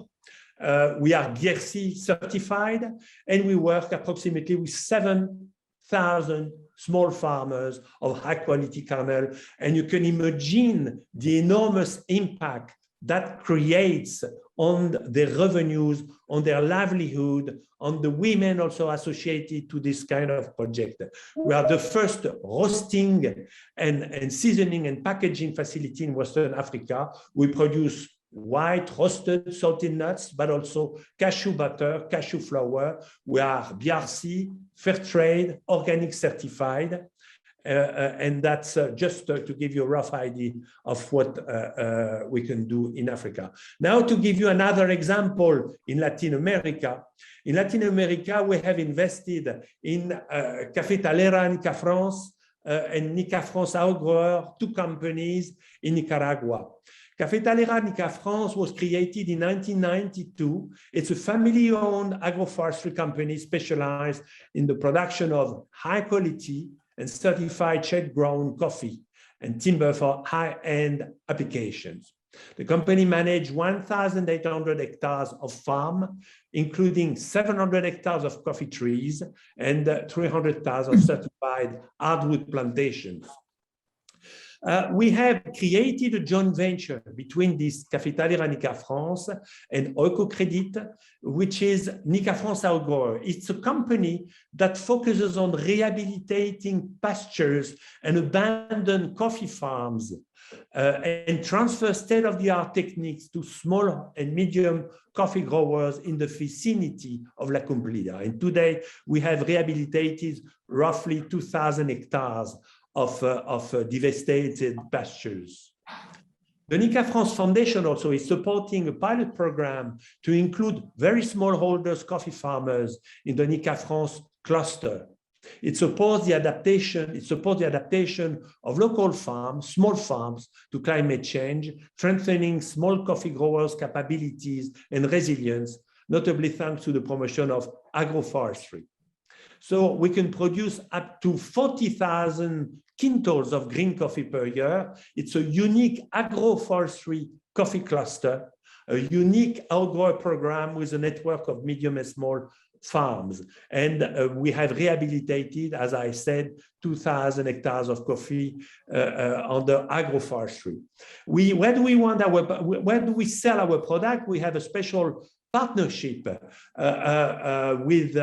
We are GRC certified, and we work approximately with 7,000 small farmers of high quality kernel. And you can imagine the enormous impact that creates on their revenues, on their livelihood, on the women also associated to this kind of project. We are the first roasting and seasoning and packaging facility in Western Africa. We produce white roasted salted nuts, but also cashew butter, cashew flour. We are BRC, fair trade, organic certified. And that's just to give you a rough idea of what we can do in Africa. Now, to give you another example in Latin America. In Latin America, we have invested in Café Talera Nica France and Nica France Outgrower, two companies in Nicaragua. Café Talera Nica France was created in 1992. It's a family-owned agroforestry company specialized in the production of high-quality and certified shade-grown coffee and timber for high-end applications. The company managed 1,800 hectares of farm, including 700 hectares of coffee trees and 300,000 certified hardwood plantations. We have created a joint venture between this Café Talera Nica France and Oecocredit, which is Nica France Outgrower. It's a company that focuses on rehabilitating pastures and abandoned coffee farms and transfer state-of-the-art techniques to small and medium coffee growers in the vicinity of La Cumplida. And today we have rehabilitated roughly 2,000 hectares of devastated pastures. The Nica France Foundation also is supporting a pilot program to include very smallholders coffee farmers in the Nica France cluster. It supports the adaptation of local farms, small farms, to climate change, strengthening small coffee growers' capabilities and resilience, notably thanks to the promotion of agroforestry. So we can produce up to 40,000 quintals of green coffee per year. It's a unique agroforestry coffee cluster, a unique outgrower program with a network of medium and small farms. And we have rehabilitated, as I said, 2,000 hectares of coffee under agroforestry. Where do we sell our product? We have a special partnership with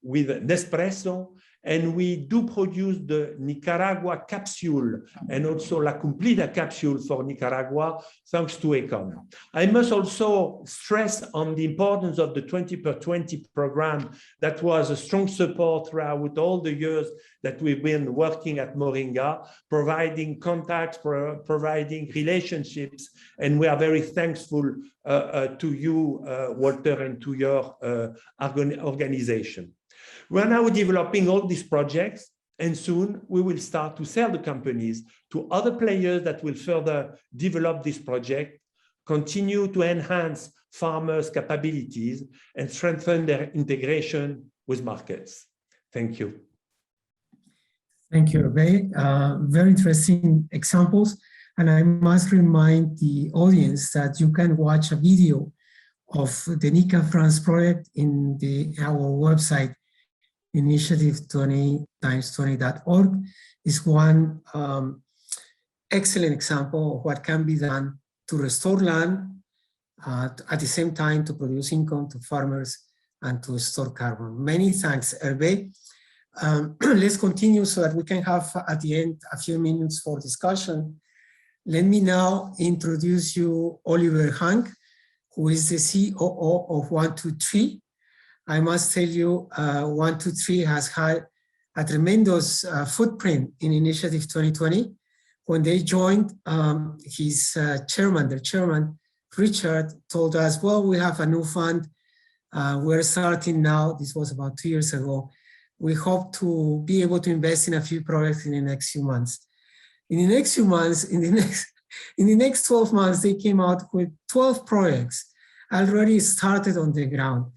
Nespresso, and we do produce the Nicaragua capsule and also La Cumplida capsule for Nicaragua, thanks to ECOM. I must also stress on the importance of the 20x20 program that was a strong support throughout all the years that we've been working at Moringa, providing contacts, providing relationships, and we are very thankful to you, Walter, and to your organization. We are now developing all these projects, and soon we will start to sell the companies to other players that will further develop this project. continue to enhance farmers' capabilities and strengthen their integration with markets. Thank you. Thank you, Hervé. Very interesting examples. And I must remind the audience that you can watch a video of the NICA France project in our website, initiative20x20.org. Is one excellent example of what can be done to restore land, at the same time to produce income to farmers and to store carbon. Many thanks, Hervé. Let's continue so that we can have at the end a few minutes for discussion. Let me now introduce you Oliver Hank, who is the COO of 123. I must tell you, 123 has had a tremendous footprint in Initiative 2020. When they joined, their chairman, Richard, told us, well, we have a new fund. We're starting now. This was about 2 years ago. We hope to be able to invest in a few projects in the next few months. In the next few months, in the next 12 months, they came out with 12 projects already started on the ground.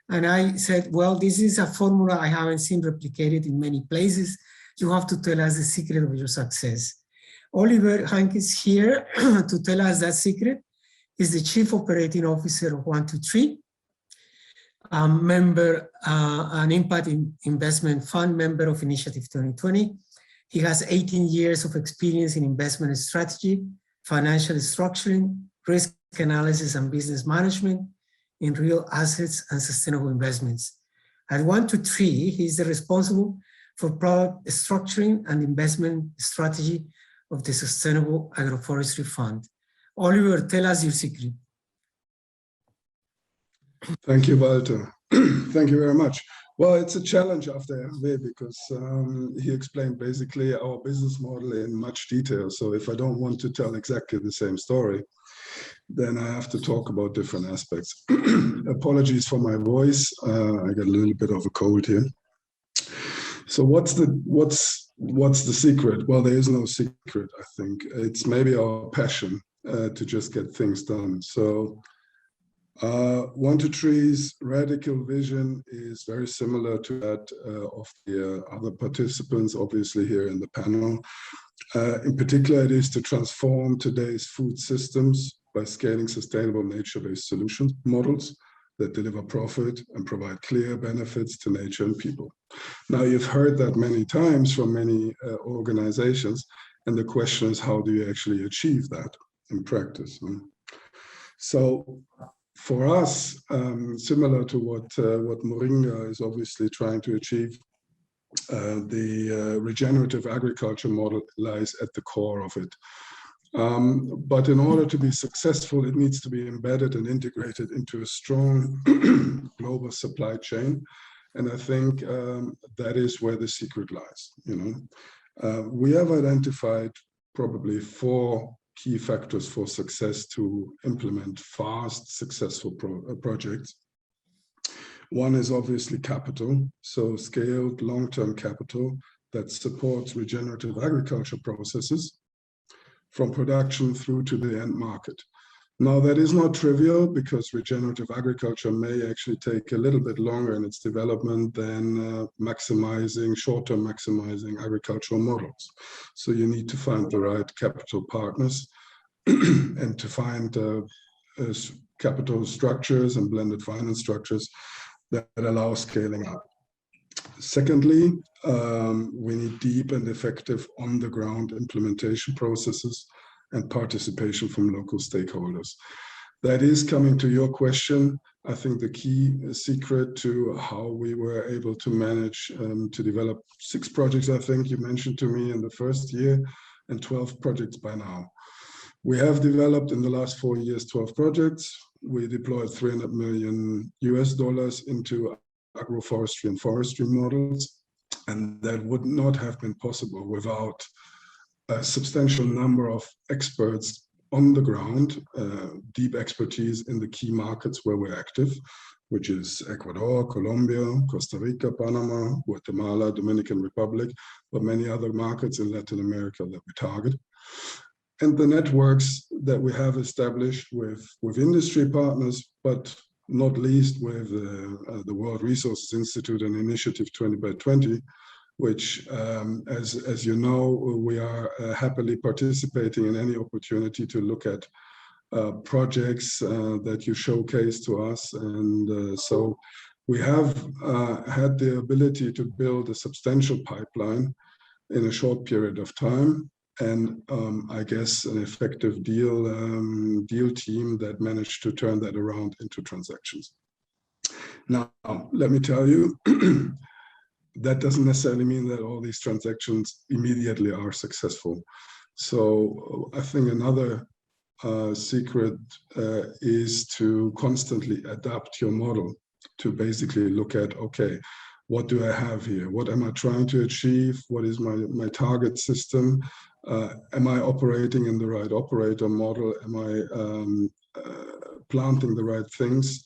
And I said, well, this is a formula I haven't seen replicated in many places. You have to tell us the secret of your success. Oliver Hank is here to tell us that secret. He's the Chief Operating Officer of 123, member, an impact investment fund member of Initiative 2020. He has 18 years of experience in investment strategy, financial structuring, risk analysis and business management in real assets and sustainable investments. At 123, he is the responsible for product structuring and investment strategy of the Sustainable Agroforestry Fund. Oliver, tell us your secret. Thank you, Walter. Thank you very much. Well, it's a challenge after Hervé because he explained basically our business model in much detail. So if I don't want to tell exactly the same story, then I have to talk about different aspects. Apologies for my voice. I got a little bit of a cold here. So what's the secret? Well, there is no secret, I think. It's maybe our passion to just get things done. So 123's radical vision is very similar to that of the other participants, obviously here in the panel. In particular, it is to transform today's food systems by scaling sustainable nature-based solutions models that deliver profit and provide clear benefits to nature and people. Now, you've heard that many times from many organizations, and the question is, how do you actually achieve that in practice? So for us, similar to what Moringa is obviously trying to achieve, the regenerative agriculture model lies at the core of it. But in order to be successful, it needs to be embedded and integrated into a strong global supply chain. And I think that is where the secret lies. We have identified probably 4 key factors for success to implement fast, successful projects. One is obviously capital, so scaled long-term capital that supports regenerative agriculture processes from production through to the end market. Now, that is not trivial because regenerative agriculture may actually take a little bit longer in its development than short-term maximizing agricultural models. So you need to find the right capital partners and to find capital structures and blended finance structures that allow scaling up. Secondly, we need deep and effective on-the-ground implementation processes and participation from local stakeholders. That is coming to your question. I think the key secret to how we were able to manage to develop 6 projects, I think you mentioned to me in the first year, and 12 projects by now. We have developed in the last 4 years 12 projects. We deployed $300 million into agroforestry and forestry models, and that would not have been possible without a substantial number of experts on the ground, deep expertise in the key markets where we're active, which is Ecuador, Colombia, Costa Rica, Panama, Guatemala, Dominican Republic, but many other markets in Latin America that we target. and the networks that we have established with industry partners, but not least with the World Resources Institute and Initiative 20 by 20, which, as you know, we are happily participating in any opportunity to look at projects that you showcase to us. And so we have had the ability to build a substantial pipeline in a short period of time, and I guess an effective deal team that managed to turn that around into transactions. Now, let me tell you, that doesn't necessarily mean that all these transactions immediately are successful. So I think another secret is to constantly adapt your model to basically look at, okay, what do I have here? What am I trying to achieve? What is my target system? Am I operating in the right operator model? Am I planting the right things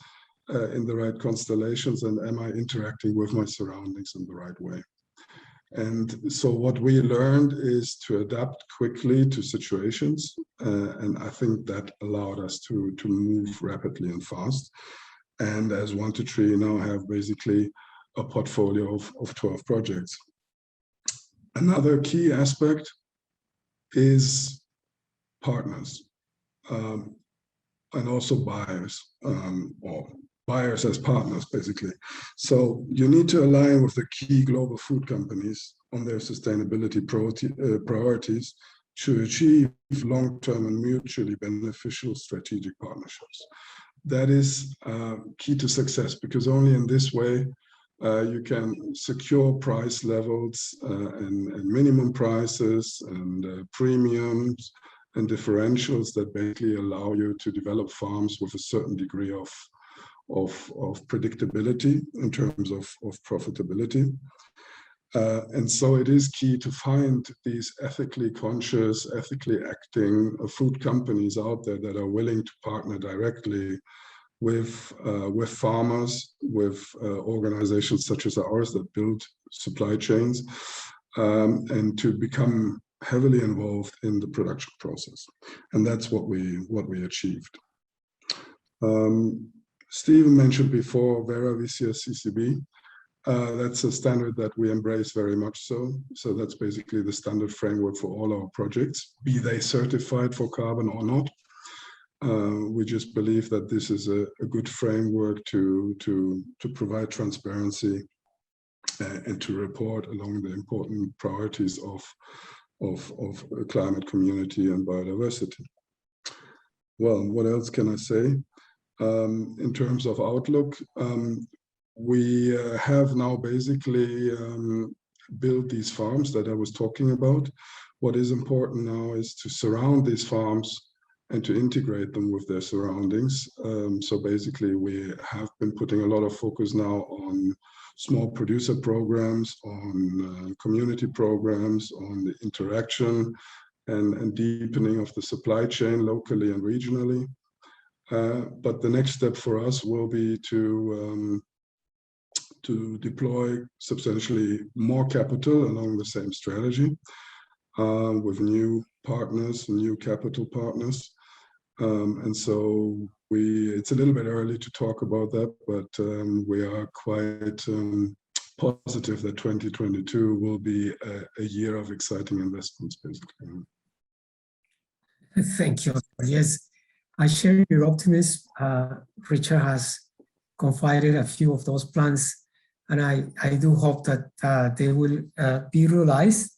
in the right constellations? And am I interacting with my surroundings in the right way? And so what we learned is to adapt quickly to situations. And I think that allowed us to move rapidly and fast. And as 1-2-3 now have basically a portfolio of 12 projects. Another key aspect is partners and also buyers, or buyers as partners, basically. So you need to align with the key global food companies on their sustainability priorities to achieve long-term and mutually beneficial strategic partnerships. That is key to success, because only in this way you can secure price levels and minimum prices and premiums and differentials that basically allow you to develop farms with a certain degree of predictability in terms of profitability. And so it is key to find these ethically conscious, ethically acting food companies out there that are willing to partner directly with farmers, with organizations such as ours that build supply chains, and to become heavily involved in the production process. And that's what we achieved. Stephen mentioned before Vera Vicia CCB. That's a standard that we embrace very much so. So that's basically the standard framework for all our projects, be they certified for carbon or not. We just believe that this is a good framework to provide transparency and to report along the important priorities of climate, community, and biodiversity. Well, what else can I say? In terms of outlook, we have now basically built these farms that I was talking about. What is important now is to surround these farms and to integrate them with their surroundings. So basically we have been putting a lot of focus now on small producer programs, on community programs, on the interaction and deepening of the supply chain locally and regionally. But the next step for us will be to deploy substantially more capital along the same strategy with new partners, new capital partners. And so it's a little bit early to talk about that, but we are quite positive that 2022 will be a year of exciting investments, basically. Thank you. Yes, I share your optimism. Richard has confided a few of those plans, and I do hope that they will be realized.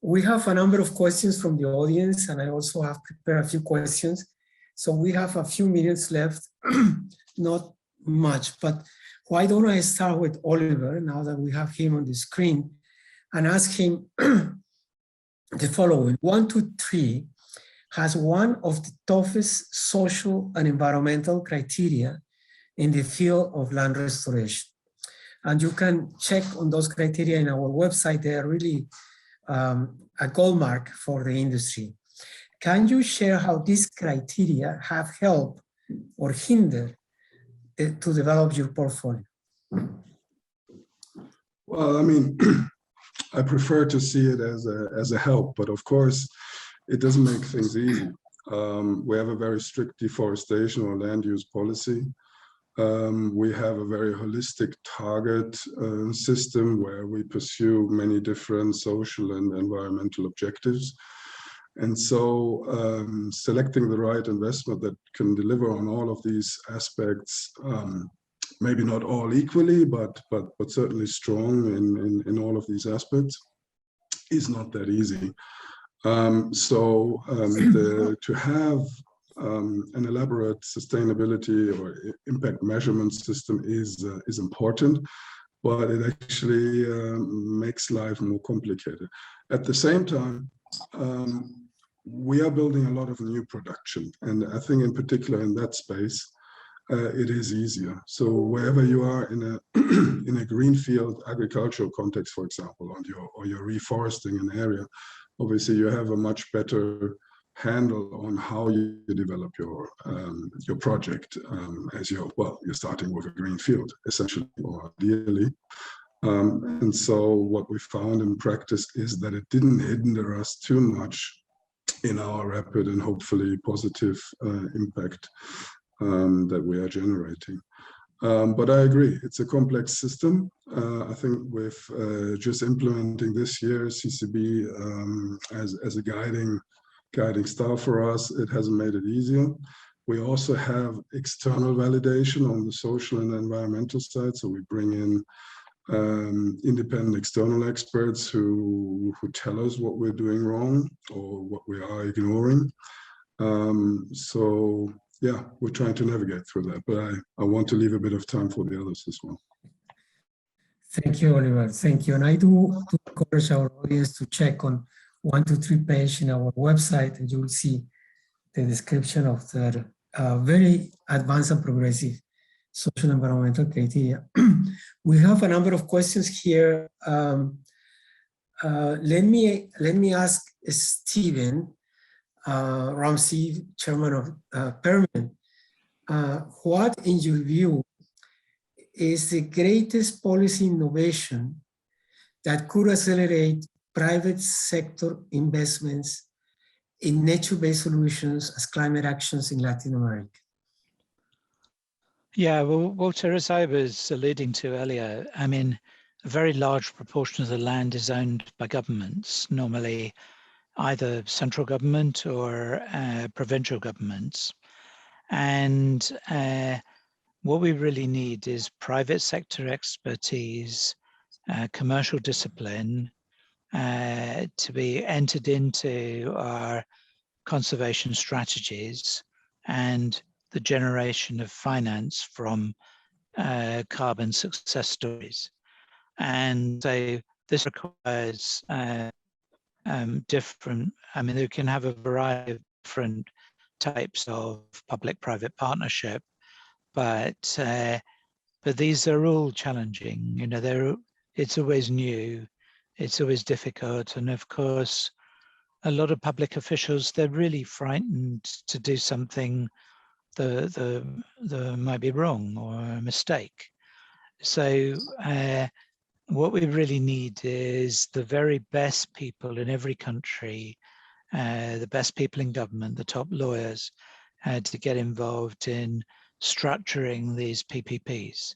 We have a number of questions from the audience, and I also have prepared a few questions. So we have a few minutes left, not much, but why don't I start with Oliver, now that we have him on the screen, and ask him the following. 1-2-3 has one of the toughest social and environmental criteria in the field of land restoration. And you can check on those criteria in our website. They are really a gold mark for the industry. Can you share how these criteria have helped or hindered to develop your portfolio? Well, I mean, I prefer to see it as a help, but of course, it doesn't make things easy. We have a very strict deforestation or land use policy. We have a very holistic target system where we pursue many different social and environmental objectives. And so selecting the right investment that can deliver on all of these aspects, maybe not all equally, but certainly strong in all of these aspects, is not that easy. To have an elaborate sustainability or impact measurement system is important, but it actually makes life more complicated. At the same time, we are building a lot of new production, and I think in particular in that space, it is easier. So wherever you are in a in a greenfield agricultural context, for example, or you're reforesting an area, obviously you have a much better handle on how you develop your project as you're starting with a green field, essentially, or ideally. And so what we found in practice is that it didn't hinder us too much in our rapid and hopefully positive impact that we are generating. But I agree, it's a complex system. I think with just implementing this year CCB as a guiding star for us, it hasn't made it easier. We also have external validation on the social and environmental side. So we bring in independent external experts who tell us what we're doing wrong or what we are ignoring. So yeah, we're trying to navigate through that, but I want to leave a bit of time for the others as well. Thank you, Oliver. Thank you. And I do encourage our audience to check on 1 to 3 page in our website, and you will see the description of the very advanced and progressive social environmental criteria. We have a number of questions here. Let me ask Stephen Ramsey, chairman of Permanent, what in your view is the greatest policy innovation that could accelerate private sector investments in nature-based solutions as climate actions in Latin America? Yeah, well, Walter, as I was alluding to earlier, I mean, a very large proportion of the land is owned by governments, normally either central government or provincial governments. And what we really need is private sector expertise, commercial discipline to be entered into our conservation strategies and the generation of finance from carbon success stories. And so this requires different, I mean, you can have a variety of different types of public-private partnership, but these are all challenging. You know, it's always new, it's always difficult, and of course, a lot of public officials, they're really frightened to do something that might be wrong or a mistake. So what we really need is the very best people in every country, the best people in government, the top lawyers, to get involved in structuring these PPPs.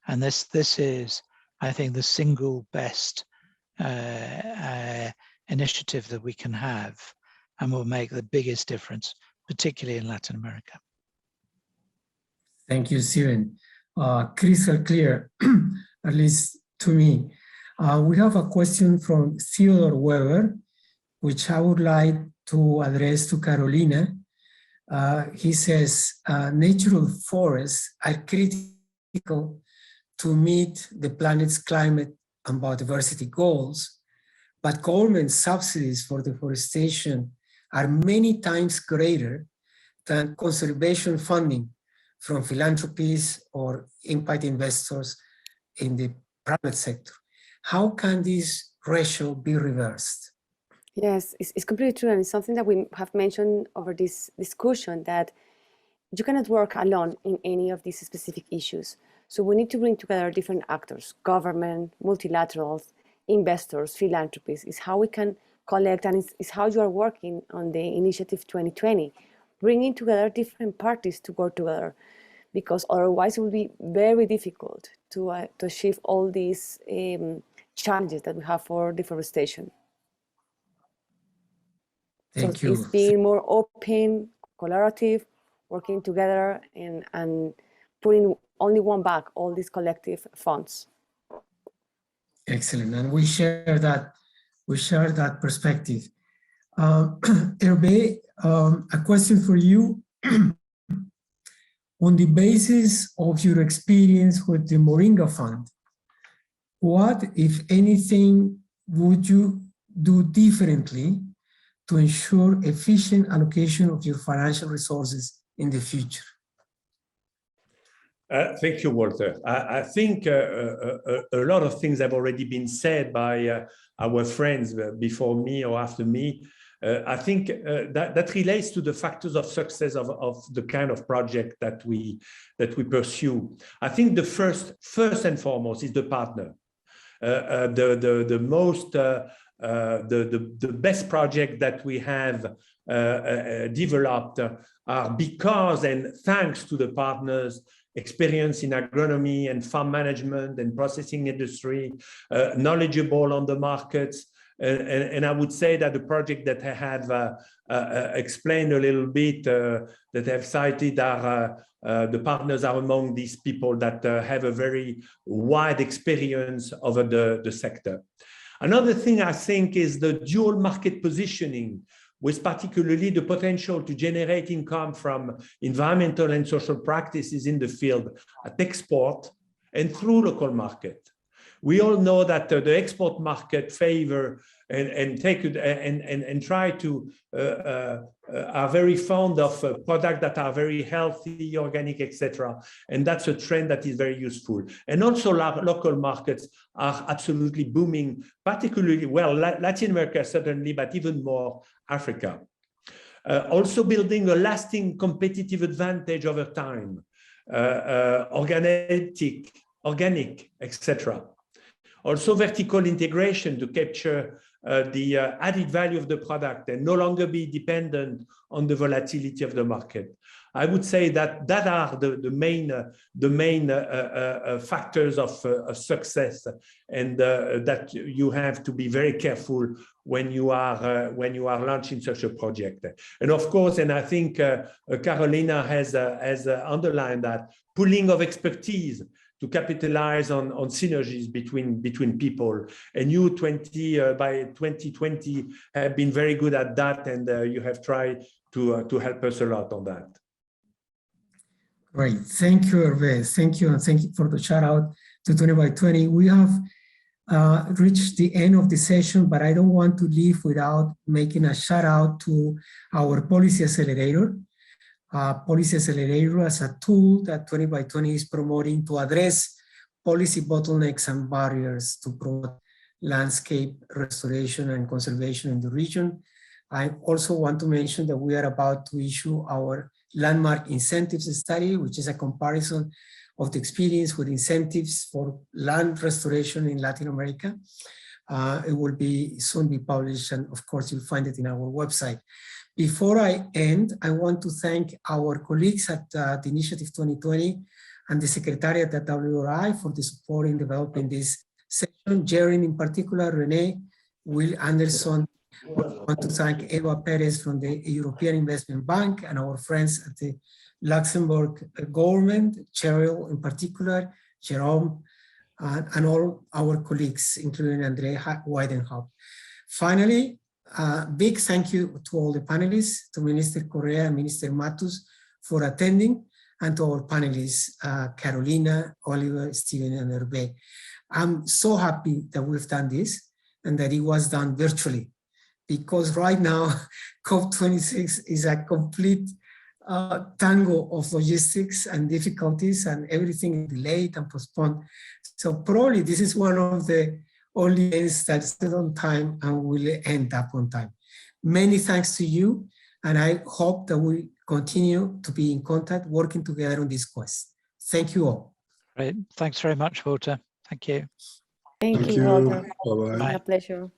And this is, I think, the single best initiative that we can have and will make the biggest difference, particularly in Latin America. Thank you, Stephen. Crystal clear, at least to me. We have a question from Theodore Weber, which I would like to address to Carolina. He says, natural forests are critical to meet the planet's climate and biodiversity goals, but government subsidies for deforestation are many times greater than conservation funding from philanthropies or impact investors in the private sector. How can this ratio be reversed? Yes, it's completely true, and it's something that we have mentioned over this discussion, that you cannot work alone in any of these specific issues. So we need to bring together different actors, government, multilaterals, investors, philanthropies, is how we can collect, and it's how you are working on the Initiative 2020, bringing together different parties to work together, because otherwise it will be very difficult to achieve all these challenges that we have for deforestation. Thank so you. It's being more open, collaborative, working together, and putting only one bag, all these collective funds. Excellent, and we share that perspective. Hervé, a question for you. On the basis of your experience with the Moringa Fund, what, if anything, would you do differently to ensure efficient allocation of your financial resources in the future? Thank you, Walter. I think a lot of things have already been said by our friends before me or after me. I think that relates to the factors of success of the kind of project that we pursue. I think the first and foremost is the partner. The best project that we have developed are because and thanks to the partners' experience in agronomy and farm management and processing industry, knowledgeable on the markets. And I would say that the project that I have explained a little bit, that I've cited, are the partners are among these people that have a very wide experience over the sector. Another thing I think is the dual market positioning, with particularly the potential to generate income from environmental and social practices in the field at export and through local market. We all know that the export market favor and try to are very fond of products that are very healthy, organic, etc. And that's a trend that is very useful. And also local markets are absolutely booming, particularly, well, Latin America certainly, but even more Africa. Also building a lasting competitive advantage over time, organic, etc. Also vertical integration to capture the added value of the product and no longer be dependent on the volatility of the market. I would say that are the main factors of success, and that you have to be very careful when you are launching such a project. And of course, and I think Carolina has underlined that, pooling of expertise to capitalize on synergies between people. And you by 2020 have been very good at that, and you have tried to help us a lot on that. Great, thank you, Hervé. Thank you, and thank you for the shout out to 20 by 20. We have reached the end of the session, but I don't want to leave without making a shout out to our policy accelerator. Policy accelerator as a tool that 20 by 20 is promoting to address policy bottlenecks and barriers to promote landscape restoration and conservation in the region. I also want to mention that we are about to issue our landmark incentives study, which is a comparison of the experience with incentives for land restoration in Latin America. It will soon be published, and of course you'll find it in our website. Before I end, I want to thank our colleagues at the Initiative 2020 and the Secretariat at WRI for the support in developing this session. Jaren in particular, Renee, Will Anderson. I want to thank Eva Perez from the European Investment Bank and our friends at the Luxembourg government, Cheryl in particular, Jerome, and all our colleagues, including Andre Weidenhaupt. Finally, big thank you to all the panelists, to Minister Correa and Minister Matos for attending, and to our panelists, Carolina, Oliver, Steven, and Hervé. I'm so happy that we've done this and that it was done virtually, because right now, COP26 is a complete tango of logistics and difficulties, and everything is delayed and postponed. So probably this is one of the only events that's still on time and will end up on time. Many thanks to you, and I hope that we continue to be in contact, working together on this quest. Thank you all. Great. Thanks very much, Walter. Thank you. Thank you, Walter. Bye-bye. My pleasure.